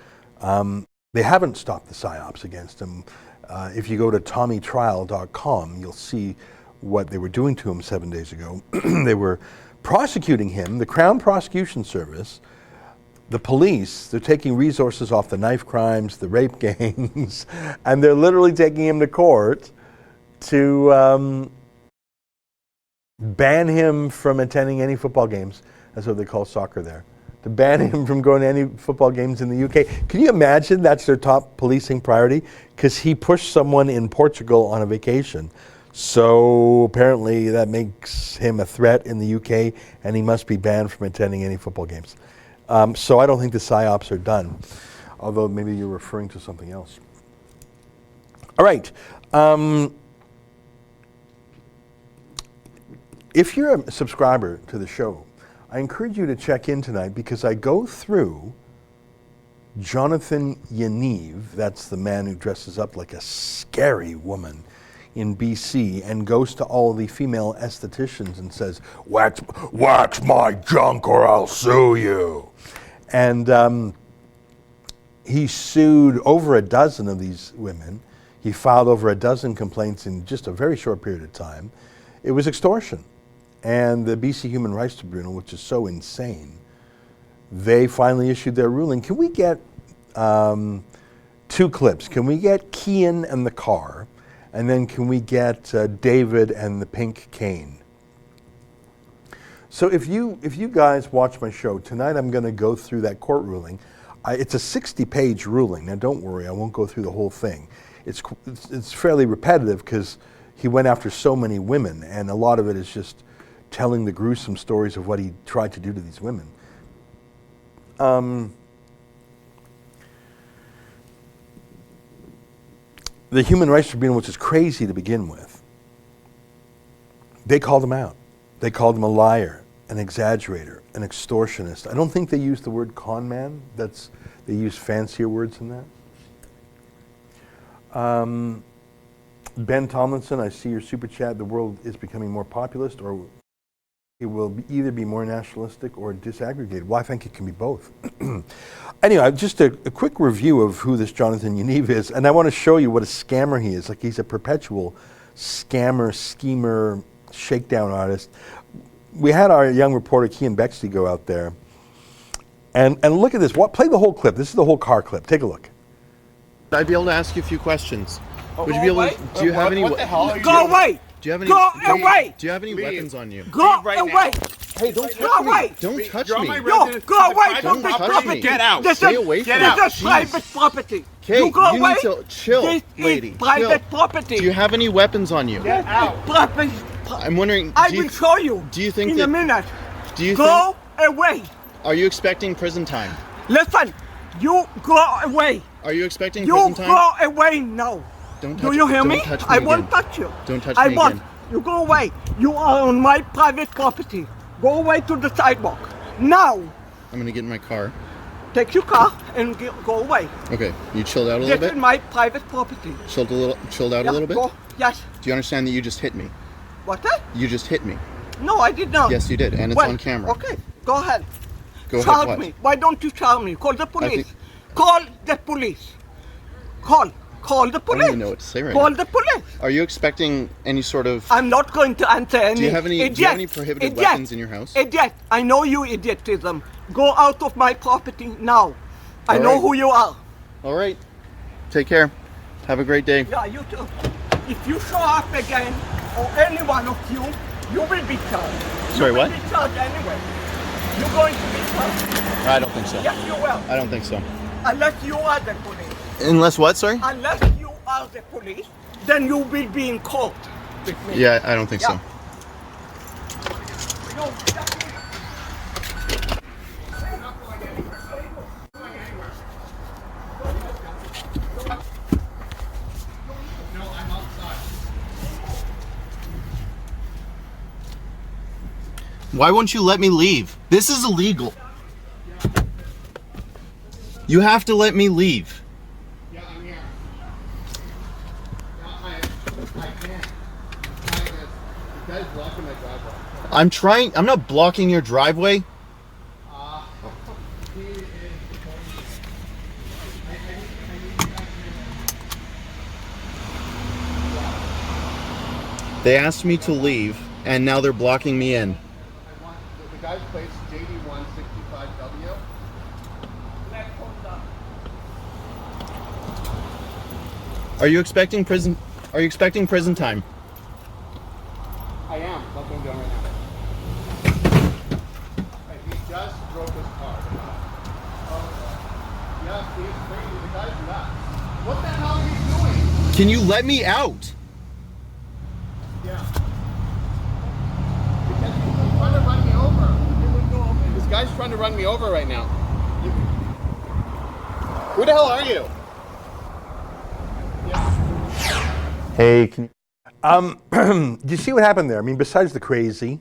they haven't stopped the PSYOPs against him. If you go to TommyTrial.com, you'll see what they were doing to him 7 days ago. They were prosecuting him, the Crown Prosecution Service, the police. They're taking resources off the knife crimes, the rape gangs, and they're literally taking him to court to ban him from attending any football games. That's what they call soccer there. To ban him from going to any football games in the UK. Can you imagine that's their top policing priority? Because he pushed someone in Portugal on a vacation. So apparently that makes him a threat in the UK, and he must be banned from attending any football games. So I don't think the PSYOPs are done, although maybe you're referring to something else. All right. If you're a subscriber to the show, I encourage you to check in tonight because I go through Jonathan Yaniv, that's the man who dresses up like a scary woman in BC and goes to all the female estheticians and says, wax my junk or I'll sue you. And he sued over a dozen of these women. He filed over a dozen complaints in just a very short period of time. It was extortion. And the BC Human Rights Tribunal, which is so insane, they finally issued their ruling. Can we get 2 clips? Can we get Kian and the car? And then can we get David and the pink cane? So if you guys watch my show, tonight I'm going to go through that court ruling. It's a 60-page ruling. Now don't worry, I won't go through the whole thing. It's fairly repetitive because he went after so many women, and a lot of it is just telling the gruesome stories of what he tried to do to these women. The Human Rights Tribunal, which is crazy to begin with, they called him out. They called him a liar, an exaggerator, an extortionist. I don't think they used the word con man. They use fancier words than that. Ben Tomlinson, I see your super chat. The world is becoming more populist, or it will either be more nationalistic or disaggregated. Well, I think it can be both. Anyway, just a quick review of who this Jonathan Yaniv is, and I want to show you what a scammer he is. Like, he's a perpetual scammer, schemer, shakedown artist. We had our young reporter Kian Bexley go out there, and look at this. Play the whole clip. This is the whole car clip. Take a look. I'd be able to ask you a few questions. Would you be able to, do you have any... What the hell are you doing? Go away! Do you have any... Go away! Do you have any weapons on you? Go away! Hey, don't touch Go me! away! Don't touch You're me! my residence. Yo, go away from this touch property! me. Get out! Stay away from me! This is private property! Okay, you go away! Need to chill, this lady. is private Chill. property! Do you have any weapons on you? Get out! Private... I'm wondering... I will show you! Do you think in that... a minute! Do you go away! Are you expecting prison time? Listen! You go away! Are you expecting prison time? You go away now! Don't touch Do you hear don't me? Touch me I again. won't touch you. Don't touch me again. You go away. You are on my private property. Go away to the sidewalk. Now. I'm going to get in my car. Take your car and go away. Okay, you chilled out a little bit? This is my private property. Chilled out a little bit? Go. Yes. Do you understand that you just hit me? What? You just hit me. No, I did not. Yes, you did, and it's on camera. Okay, go ahead. Go ahead, Charge what? me. Why don't you charge me? Call the police. Call the police. Call the police. I don't even know what to say right Call now. the police. Are you expecting any sort of... I'm not going to answer any... Do you have any prohibited weapons in your house? Idiot. I know you idiotism. Go out of my property now. I know who you are. All right. Take care. Have a great day. Yeah, you too. If you show up again, or any one of you, you will be charged. Sorry, what? You will be charged anyway. You're going to be charged. I don't think so. Yes, you will. I don't think so. Unless you are the police. Unless what, sorry? Unless you are the police, then you will be in court with me. Yeah, I don't think so. No, Why won't you let me leave? This is illegal. You have to let me leave. Yeah, I'm here. I can't. You guys blocking my driveway. I'm not blocking your driveway. They asked me to leave, and now they're blocking me in. The guy's place JD165W. Are you expecting prison? Are you expecting prison time? I am. That's what I'm doing right now. He just drove his car. Yeah, he's crazy. The guy's nuts. What the hell are you doing? Can you let me out? Yeah. Because he's trying to run me over. This guy's trying to run me over right now. Who the hell are you? Hey, can do you see what happened there? I mean, besides the crazy,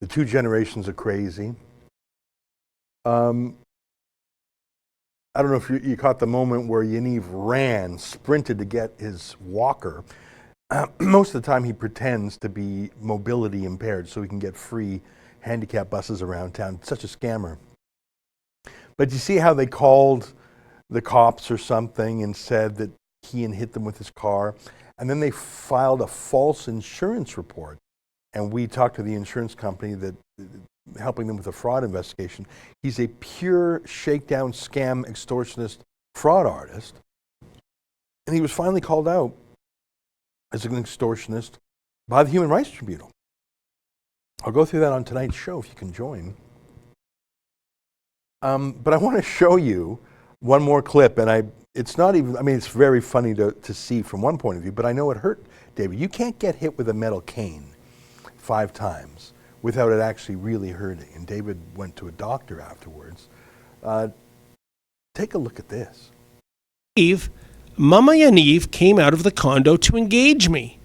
the 2 generations of crazy, I don't know if you caught the moment where Yaniv sprinted to get his walker. Most of the time he pretends to be mobility impaired so he can get free handicap buses around town. Such a scammer. But you see how they called the cops or something and said that he hit them with his car, and then they filed a false insurance report. And we talked to the insurance company that helping them with a fraud investigation. He's a pure shakedown, scam, extortionist, fraud artist. And he was finally called out as an extortionist by the Human Rights Tribunal. I'll go through that on tonight's show if you can join. But I want to show you one more clip, and it's not even, I mean, it's very funny to see from one point of view, but I know it hurt David. You can't get hit with a metal cane 5 times without it actually really hurting. And David went to a doctor afterwards. Take a look at this. Mama Yaniv came out of the condo to engage me.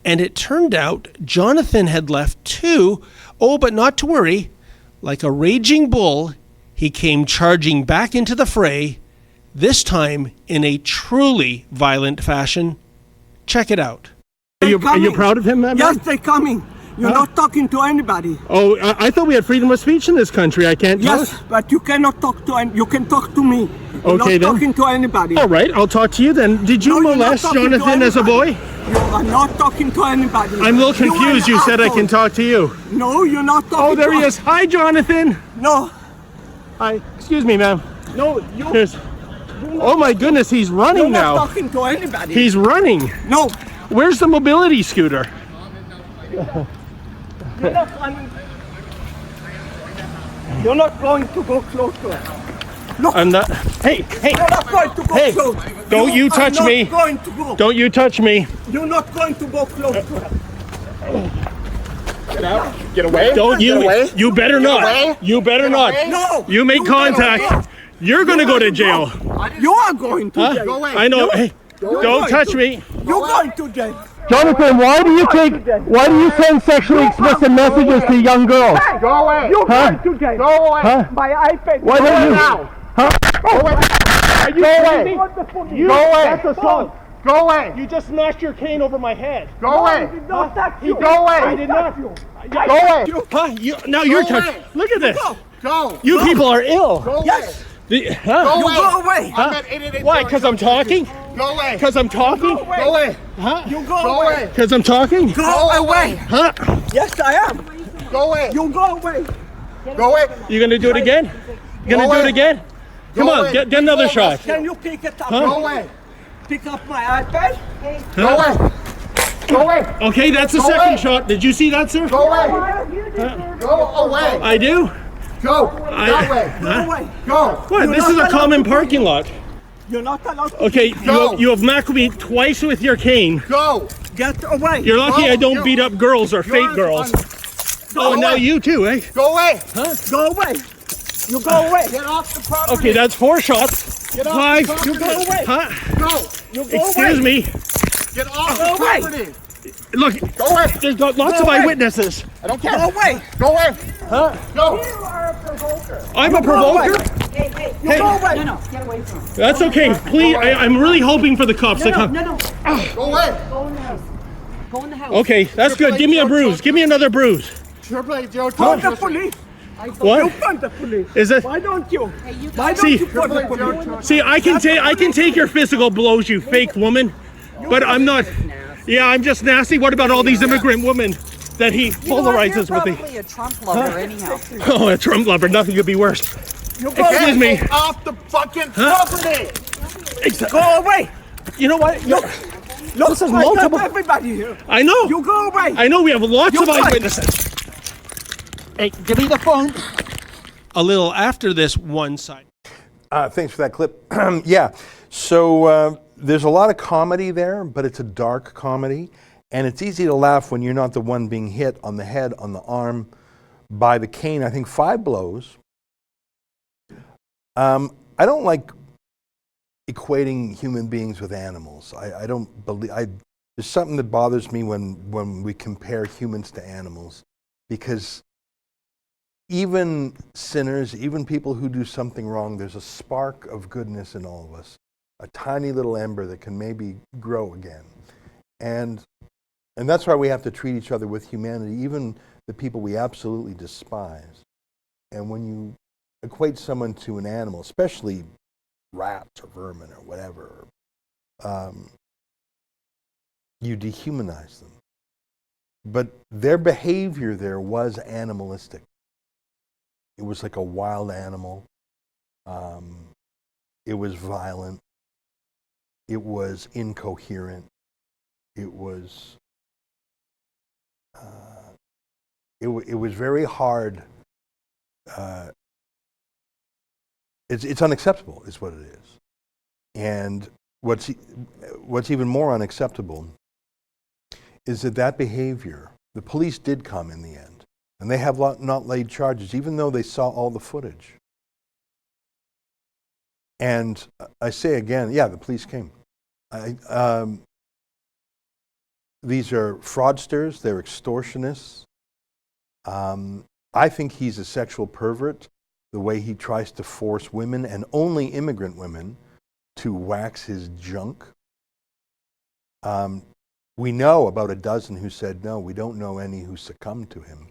And it turned out Jonathan had left too. Oh, but not to worry. Like a raging bull, he came charging back into the fray, this time in a truly violent fashion. Check it out. Are you proud of him, man? Yes, they're coming. You're not talking to anybody. Oh, I thought we had freedom of speech in this country. I can't tell. Yes, but you cannot talk to you can talk to me. You're Okay, not then. talking to anybody. All right, I'll talk to you then. Did you molest Jonathan as a boy? You are not talking to anybody. I'm a little confused. You said I can talk to you. No, you're not talking Oh, there to he is. Hi, Jonathan. No. Hi. Excuse me, ma'am. No, Oh my goodness, he's running you're now. not talking to anybody. He's running. No. Where's the mobility scooter? You're not running. You're not going to go close to it. Look. I'm not. Hey. You're not going to go close. Don't you touch are me. not going to go. Don't you touch me. You're not going to go close to it. Get out. Get away. Don't you. Get away. You better Get not. away. You better Get not. away. No. You make contact. You're going to go to jail. You are going to Huh? jail. Go away. I know. Hey, You're don't going touch to- me. You're going to jail. Jonathan, why do you send sexually explicit messages to young girls? Go away. You're Huh? going to jail. Go away. Huh? My iPad. Why don't you? Now. Go away. Are you kidding me? You. Go away. That's assault. Go away. You just smashed your cane over my head. Go away. Don't touch you. Go away. I did not. Go away. Huh? Now you're Go touching. away. Look at this. Go. You people are ill. Go away. Yes. Huh? Go You away. go away. I'm at 888. Why? Because I'm talking? Go away. Because I'm talking? Go away. Huh? You go Go away. away. Because I'm talking? Go away. Huh? Yes, I am. Go away. You go away. Go away. You gonna do it again? You gonna Go do it away. again? Come Go on, away. get another shot. Can you pick it up? Go away. Pick up my iPad. Go away. Go away. Okay, that's the Go second away. shot. Did you see that, sir? Go away. Go away. I do. Go. I- That way. Go away. Go. What? This is a common parking lot. You're not allowed to. Okay, Go. you have knocked me twice with your cane. Go. Get away. You're lucky Go. I don't You- beat up girls or fake girls. Oh, and now away. you too, eh? Go away. Go away. You go away. Get off the property. Okay, that's 4 shots. Get off Five. the property. You go away. Huh? Go. You go Excuse away. me. Get off Go the away. property. Look, Go away. there's got lots Go of away. eyewitnesses. I don't Go care. away. Go away. Huh? Go. I'm a Go away. provoker. You go away. No, get away from him. That's okay. Please, I'm really hoping for the cops to come. No. Go away. Go in the house. Go in the house. Okay, that's good. Give me a bruise. Give me another bruise. Triple A, Joe. Call the police. You What? call the police. Is it? Why don't you? Why don't See- you call the police? See, I can take your physical blows, you fake woman, but I'm not. Yeah, I'm just nasty. What about all these immigrant women that he polarizes with? Probably a Trump lover anyhow. Oh, a Trump lover. Nothing could be worse. You go Excuse away. me. Get off the fucking property. Go away. You know what? Look, This is I got multiple. everybody here. I know. You go away. I know. We have lots You of fight. eyewitnesses. Hey, give me the phone. A little after this one side. Thanks for that clip. Yeah, so there's a lot of comedy there, but it's a dark comedy, and it's easy to laugh when you're not the one being hit on the head, on the arm, by the cane. I think 5 blows. I don't like equating human beings with animals. I don't believe. There's something that bothers me when we compare humans to animals, because even sinners, even people who do something wrong, there's a spark of goodness in all of us, a tiny little ember that can maybe grow again. And that's why we have to treat each other with humanity, even the people we absolutely despise. And when you equate someone to an animal, especially rats or vermin or whatever, you dehumanize them. But their behavior there was animalistic. It was like a wild animal. It was violent. It was incoherent. It was it was very hard. It's unacceptable, is what it is. And what's even more unacceptable is that behavior, the police did come in the end, and they have not laid charges, even though they saw all the footage. And I say again, yeah, the police came. These are fraudsters, they're extortionists. I think he's a sexual pervert, the way he tries to force women, and only immigrant women, to wax his junk. We know about a dozen who said no. We don't know any who succumbed to him.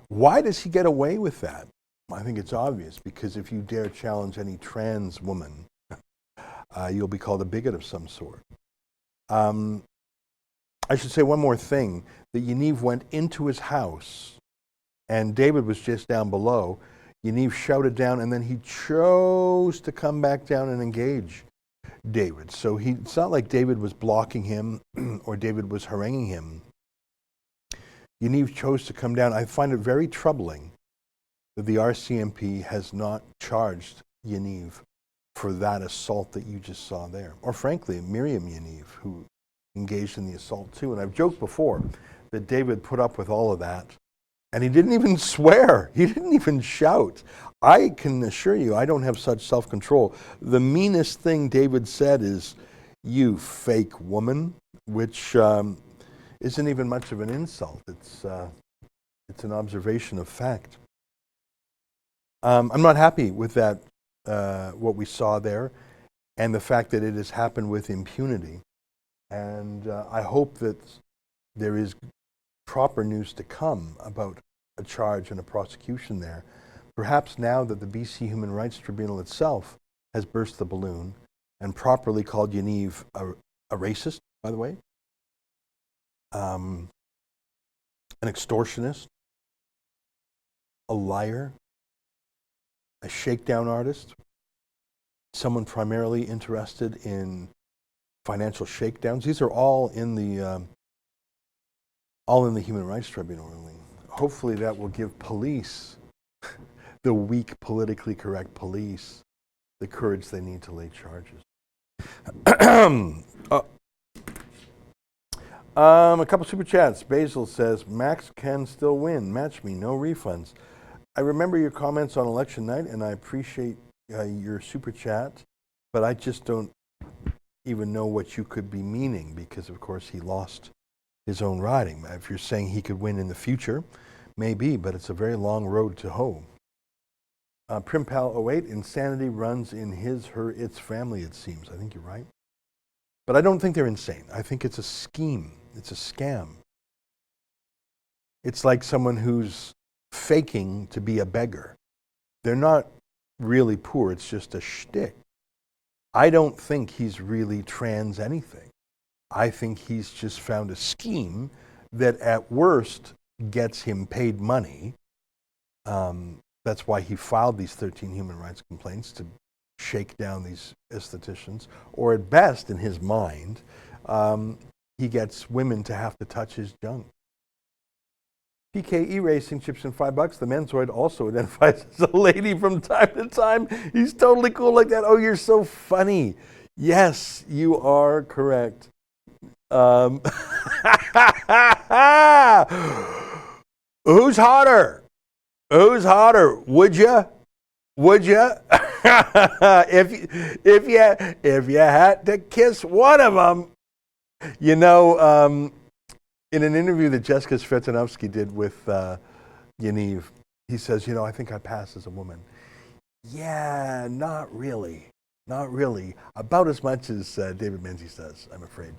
Why does he get away with that? I think it's obvious, because if you dare challenge any trans woman, you'll be called a bigot of some sort. I should say one more thing, that Yaniv went into his house, and David was just down below. Yaniv shouted down, and then he chose to come back down and engage David. So it's not like David was blocking him or David was haranguing him. Yaniv chose to come down. I find it very troubling that the RCMP has not charged Yaniv for that assault that you just saw there. Or frankly, Miriam Yaniv, who engaged in the assault too. And I've joked before that David put up with all of that, and he didn't even swear. He didn't even shout. I can assure you, I don't have such self-control. The meanest thing David said is, "You fake woman," which isn't even much of an insult. It's an observation of fact. I'm not happy with that, what we saw there, and the fact that it has happened with impunity. And I hope that there is proper news to come about a charge and a prosecution there. Perhaps now that the BC Human Rights Tribunal itself has burst the balloon and properly called Yaniv a racist, by the way, an extortionist, a liar, a shakedown artist, someone primarily interested in financial shakedowns. These are all in the Human Rights Tribunal ruling. Hopefully that will give police, the weak, politically correct police, the courage they need to lay charges. A couple super chats. Basil says, Max can still win. Match me, no refunds. I remember your comments on election night, and I appreciate your super chat, but I just don't even know what you could be meaning, because of course he lost his own riding. If you're saying he could win in the future, maybe, but it's a very long road to hoe. Primpal08, insanity runs in his, her, its family, it seems. I think you're right. But I don't think they're insane. I think it's a scheme. It's a scam. It's like someone who's faking to be a beggar. They're not really poor. It's just a shtick. I don't think he's really trans anything. I think he's just found a scheme that at worst gets him paid money. That's why he filed these 13 human rights complaints, to shake down these estheticians. Or at best, in his mind, he gets women to have to touch his junk. PKE Racing chips in $5. The Menzoid also identifies as a lady from time to time. He's totally cool like that. Oh, you're so funny. Yes, you are correct. Who's hotter? Who's hotter? Would you? Would you? if you had to kiss one of them. You know, in an interview that Jessica Svetanovsky did with Yaniv. He says, I think I pass as a woman. Yeah, not really. Not really. About as much as David Menzies does, I'm afraid.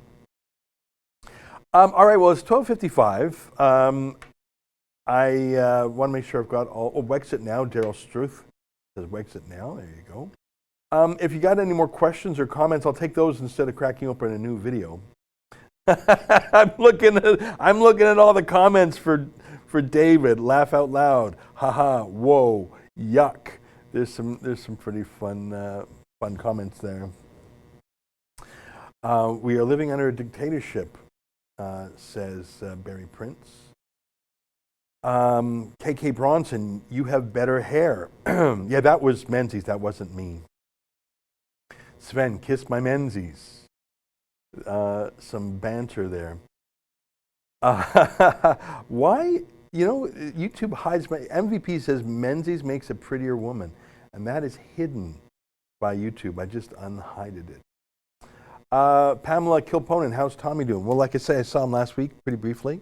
All right, well, it's 12:55. I want to make sure I've got all... Oh, Wexit Now, Daryl Struth says Wexit Now. There you go. If you got any more questions or comments, I'll take those instead of cracking open a new video. I'm looking at all the comments for David. Laugh out loud. Haha. Whoa. Yuck. There's some pretty fun comments there. We are living under a dictatorship, says Barry Prince. KK Bronson, you have better hair. Yeah, that was Menzies. That wasn't me. Sven, kiss my Menzies. Some banter there. Why? YouTube hides my... MVP says Menzies makes a prettier woman. And that is hidden by YouTube. I just unhided it. Pamela Kilponen, how's Tommy doing? Well, like I say, I saw him last week, pretty briefly.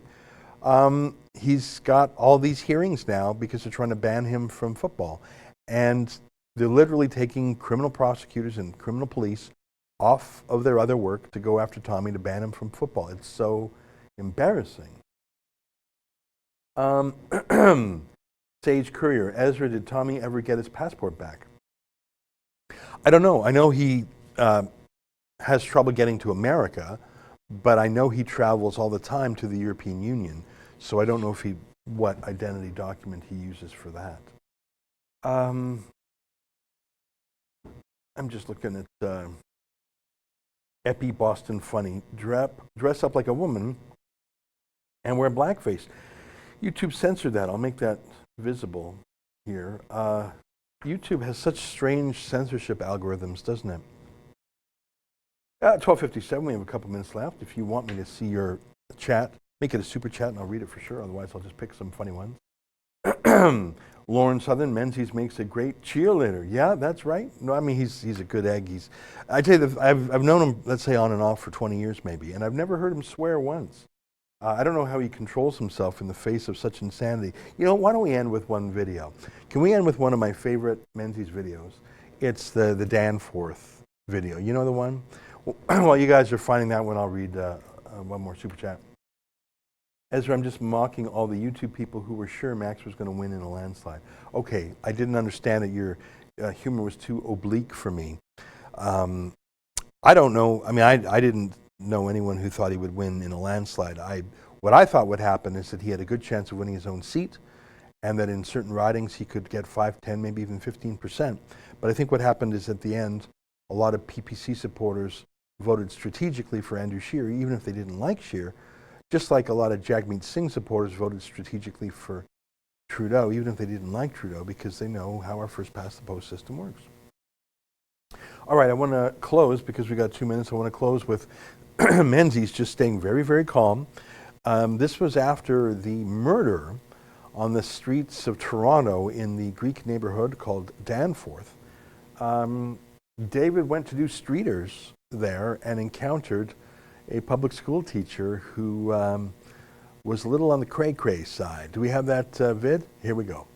He's got all these hearings now because they're trying to ban him from football. And they're literally taking criminal prosecutors and criminal police off of their other work to go after Tommy to ban him from football. It's so embarrassing. Sage Courier, Ezra, did Tommy ever get his passport back? I don't know. I know he has trouble getting to America, but I know he travels all the time to the European Union. So I don't know if what identity document he uses for that. I'm just looking at Epi Boston Funny. Dress up like a woman and wear blackface. YouTube censored that. I'll make that visible here. YouTube has such strange censorship algorithms, doesn't it? 12:57, we have a couple minutes left. If you want me to see your chat, make it a super chat and I'll read it for sure. Otherwise, I'll just pick some funny ones. Lauren Southern, Menzies makes a great cheerleader. Yeah, that's right. No, I mean, he's a good egg. I tell you, I've known him, let's say, on and off for 20 years maybe, and I've never heard him swear once. I don't know how he controls himself in the face of such insanity. Why don't we end with one video? Can we end with one of my favorite Menzies videos? It's the Danforth video. You know the one? While you guys are finding that one, I'll read one more super chat. Ezra, I'm just mocking all the YouTube people who were sure Max was going to win in a landslide. Okay, I didn't understand it. Your humor was too oblique for me. I don't know. I mean, I didn't know anyone who thought he would win in a landslide. What I thought would happen is that he had a good chance of winning his own seat and that in certain ridings he could get 5, 10, maybe even 15%. But I think what happened is at the end, a lot of PPC supporters voted strategically for Andrew Scheer, even if they didn't like Scheer, just like a lot of Jagmeet Singh supporters voted strategically for Trudeau, even if they didn't like Trudeau, because they know how our first past the post system works. All right, I want to close, because we got 2 minutes, I want to close with Menzies just staying very, very calm. This was after the murder on the streets of Toronto in the Greek neighborhood called Danforth. David went to do streeters there and encountered a public school teacher who was a little on the cray-cray side. Do we have that vid? Here we go.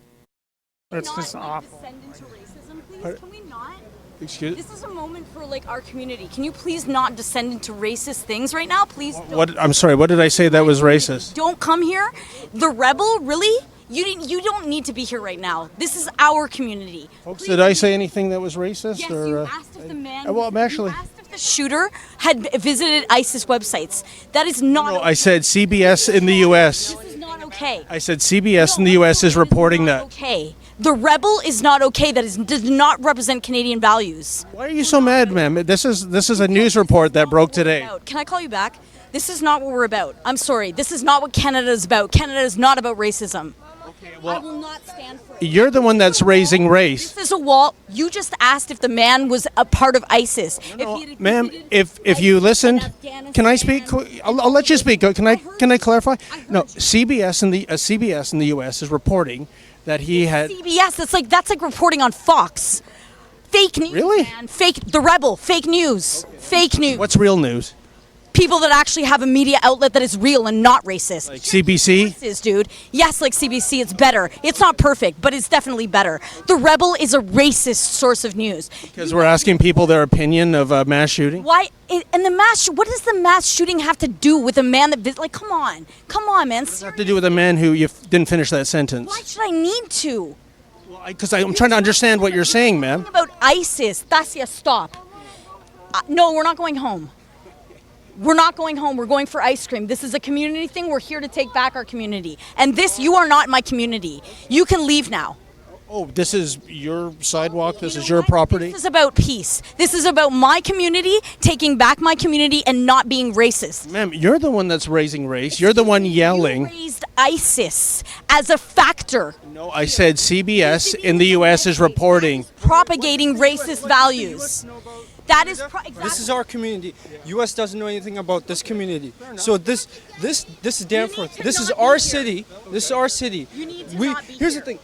That's just awful. Descend into racism, please? Can we not? Excuse? This is a moment for our community. Can you please not descend into racist things right now? Please don't. What? I'm sorry. What did I say that was racist? Don't come here. The rebel, really? You don't need to be here right now. This is our community. Folks, did I say anything that was racist? Yes, or, you asked if the man. Well, I'm actually. You asked if the shooter had visited ISIS websites. That is not. No, I said CBS in the U.S. This is not okay. I said CBS in the U.S. is reporting that. Okay. The rebel is not okay. That does not represent Canadian values. Why are you so mad, ma'am? This is a news report that broke today. Can I call you back? This is not what we're about. I'm sorry. This is not what Canada is about. Canada is not about racism. I will not stand for it. You're the one that's raising race. This is a wall. You just asked if the man was a part of ISIS. Ma'am, if you listened, can I speak? I'll let you speak. Can I clarify? No, CBS in the U.S. is reporting that he had. CBS. That's like reporting on Fox. Fake news. Really? Man. The rebel. Fake news. Fake news. What's real news? People that actually have a media outlet that is real and not racist. Like CBC? Is, dude. Yes, like CBC, it's better. It's not perfect, but it's definitely better. The Rebel is a racist source of news. Because we're asking people their opinion of a mass shooting? Why? And the what does the mass shooting have to do with a man that, like, come on, man. What does it have to do with a man who didn't finish that sentence? Why should I need to? Because I'm trying to understand what you're saying, ma'am. About ISIS. Tasia, stop. No, we're not going home. We're not going home. We're going for ice cream. This is a community thing. We're here to take back our community. And this, you are not my community. You can leave now. Oh, this is your sidewalk? This is your property? This is about peace. This is about my community, taking back my community and not being racist. Ma'am, you're the one that's raising race. You're the one yelling. You raised ISIS as a factor. No, I said CBS in the U.S. is reporting. Propagating racist values. That is This is our community. U.S. doesn't know anything about this community. So this is Danforth. This is our city. This is our city. Here's the thing.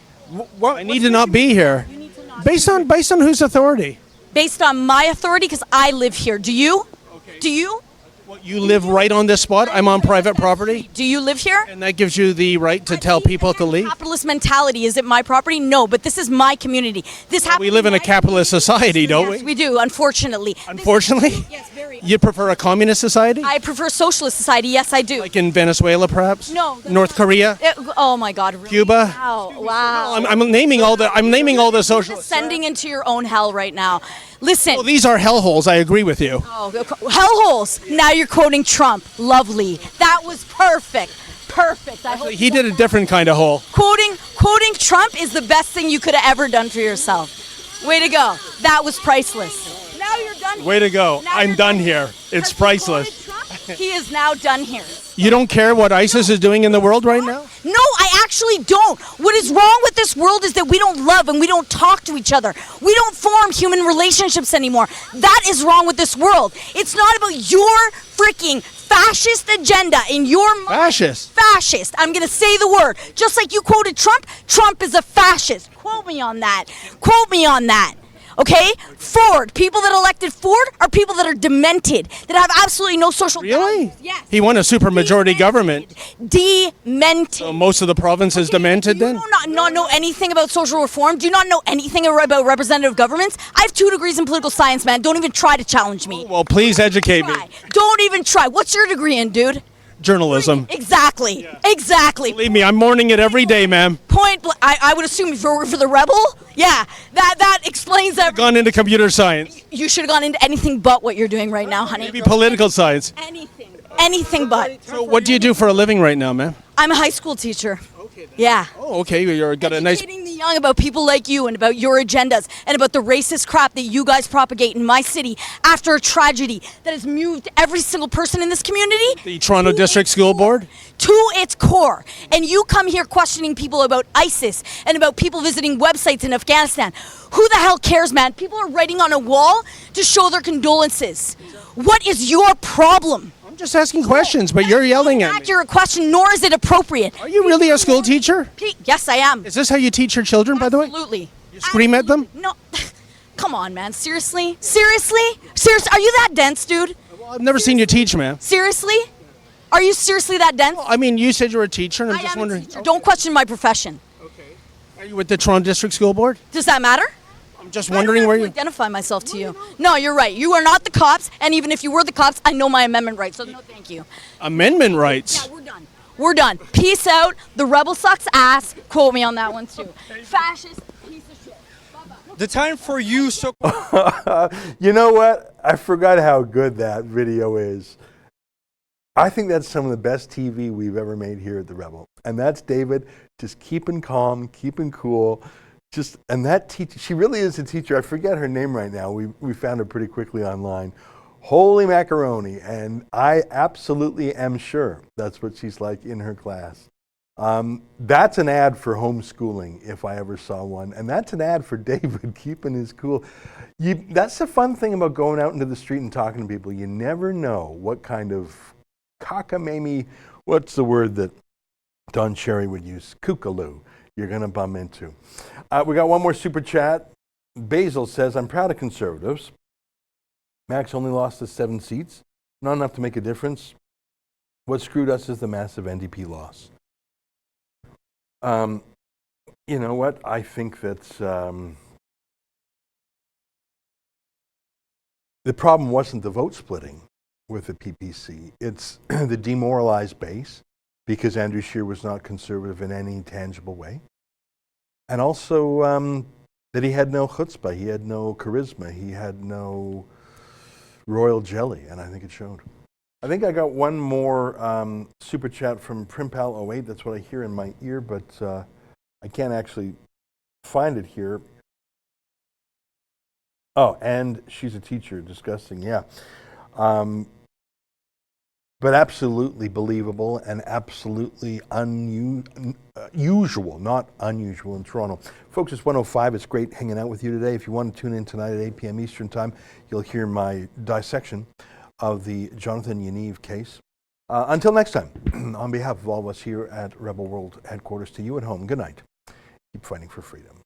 I need to not be here. Based on whose authority? Based on my authority, because I live here. Do you? Okay. Do you? You live right on this spot? I'm on private property? Do you live here? And that gives you the right to tell people to leave? Capitalist mentality. Is it my property? No, but this is my community. We live in a capitalist society, don't we? Yes, we do, unfortunately. Unfortunately? Yes, very. You prefer a communist society? I prefer socialist society. Yes, I do. Like in Venezuela, perhaps? No. North Korea? Oh my God. Really? Cuba? Wow. I'm naming all the socialists. Descending into your own hell right now. Listen. Well, these are hellholes. I agree with you. Oh, hellholes. Now you're quoting Trump. Lovely. That was perfect. Perfect. He did a different kind of hole. Quoting Trump is the best thing you could have ever done for yourself. Way to go. That was priceless. Now you're done. Way to go. I'm done here. It's priceless. He is now done here. You don't care what ISIS is doing in the world right now? No, I actually don't. What is wrong with this world is that we don't love and we don't talk to each other. We don't form human relationships anymore. That is wrong with this world. It's not about your freaking fascist agenda in your mind. Fascist? Fascist. I'm going to say the word. Just like you quoted Trump, Trump is a fascist. Quote me on that. Quote me on that. Okay? Ford. People that elected Ford are people that are demented, that have absolutely no social Really? values. Yes. He won a supermajority government. Demented. So most of the province is demented then? Do you not know anything about social reform? Do you not know anything about representative governments? I have 2 degrees in political science, man. Don't even try to challenge me. Well, please educate me. Don't even try. What's your degree in, dude? Journalism. Exactly. Yeah. Exactly. Believe me, I'm mourning it every day, ma'am. I would assume if you were for the Rebel, yeah, that explains that. Gone into computer science. You should have gone into anything but what you're doing right now, honey. Maybe political science. Anything but. So what do you do for a living right now, ma'am? I'm a high school teacher. Yeah. Oh, okay. You're got a nice. Educating the young about people like you and about your agendas and about the racist crap that you guys propagate in my city after a tragedy that has moved every single person in this community. The Toronto District School Board? To its core. And you come here questioning people about ISIS and about people visiting websites in Afghanistan. Who the hell cares, man? People are writing on a wall to show their condolences. What is your problem? I'm just asking questions, but you're yelling at me. Accurate question, nor is it appropriate. Are you really a school teacher? Yes, I am. Is this how you teach your children, by the way? Absolutely. You scream at them? No. Come on, man. Seriously? Seriously? Seriously? Are you that dense, dude? Well, I've never seen you teach, ma'am. Seriously? Are you seriously that dense? Well, I mean, you said you were a teacher, and I'm just wondering. Don't question my profession. Okay. Are you with the Toronto District School Board? Does that matter? I'm just wondering where you identify myself to you. No, you're right. You are not the cops, and even if you were the cops, I know my amendment rights. So no, thank you. Amendment rights. Yeah, we're done. We're done. Peace out. The rebel sucks ass. Quote me on that one too. Fascist piece of shit. Bye-bye. The time for you so. You know what? I forgot how good that video is. I think that's some of the best TV we've ever made here at the Rebel, and that's David just keeping calm, keeping cool. And that teacher, she really is a teacher. I forget her name right now. We found her pretty quickly online. Holy macaroni. And I absolutely am sure that's what she's like in her class. That's an ad for homeschooling, if I ever saw one. And that's an ad for David keeping his cool. That's the fun thing about going out into the street and talking to people. You never know what kind of cockamamie, what's the word that Don Cherry would use? Kookaloo. You're going to bum into. We got one more super chat. Basil says, I'm proud of Conservatives. Max only lost us 7 seats. not enough to make a difference. What screwed us is the massive NDP loss. You know what? I think that's the problem wasn't the vote splitting with the PPC. It's the demoralized base, because Andrew Scheer was not conservative in any tangible way. And also that he had no chutzpah, he had no charisma, he had no royal jelly, and I think it showed. I think I got one more super chat from Primpal08. That's what I hear in my ear, but I can't actually find it here. Oh, and she's a teacher. Disgusting, yeah. But absolutely believable and absolutely unusual, not unusual in Toronto. Folks, it's 1:05. It's great hanging out with you today. If you want to tune in tonight at 8 p.m. Eastern Time, you'll hear my dissection of the Jonathan Yaniv case. Until next time, on behalf of all of us here at Rebel World Headquarters, to you at home, good night. Keep fighting for freedom.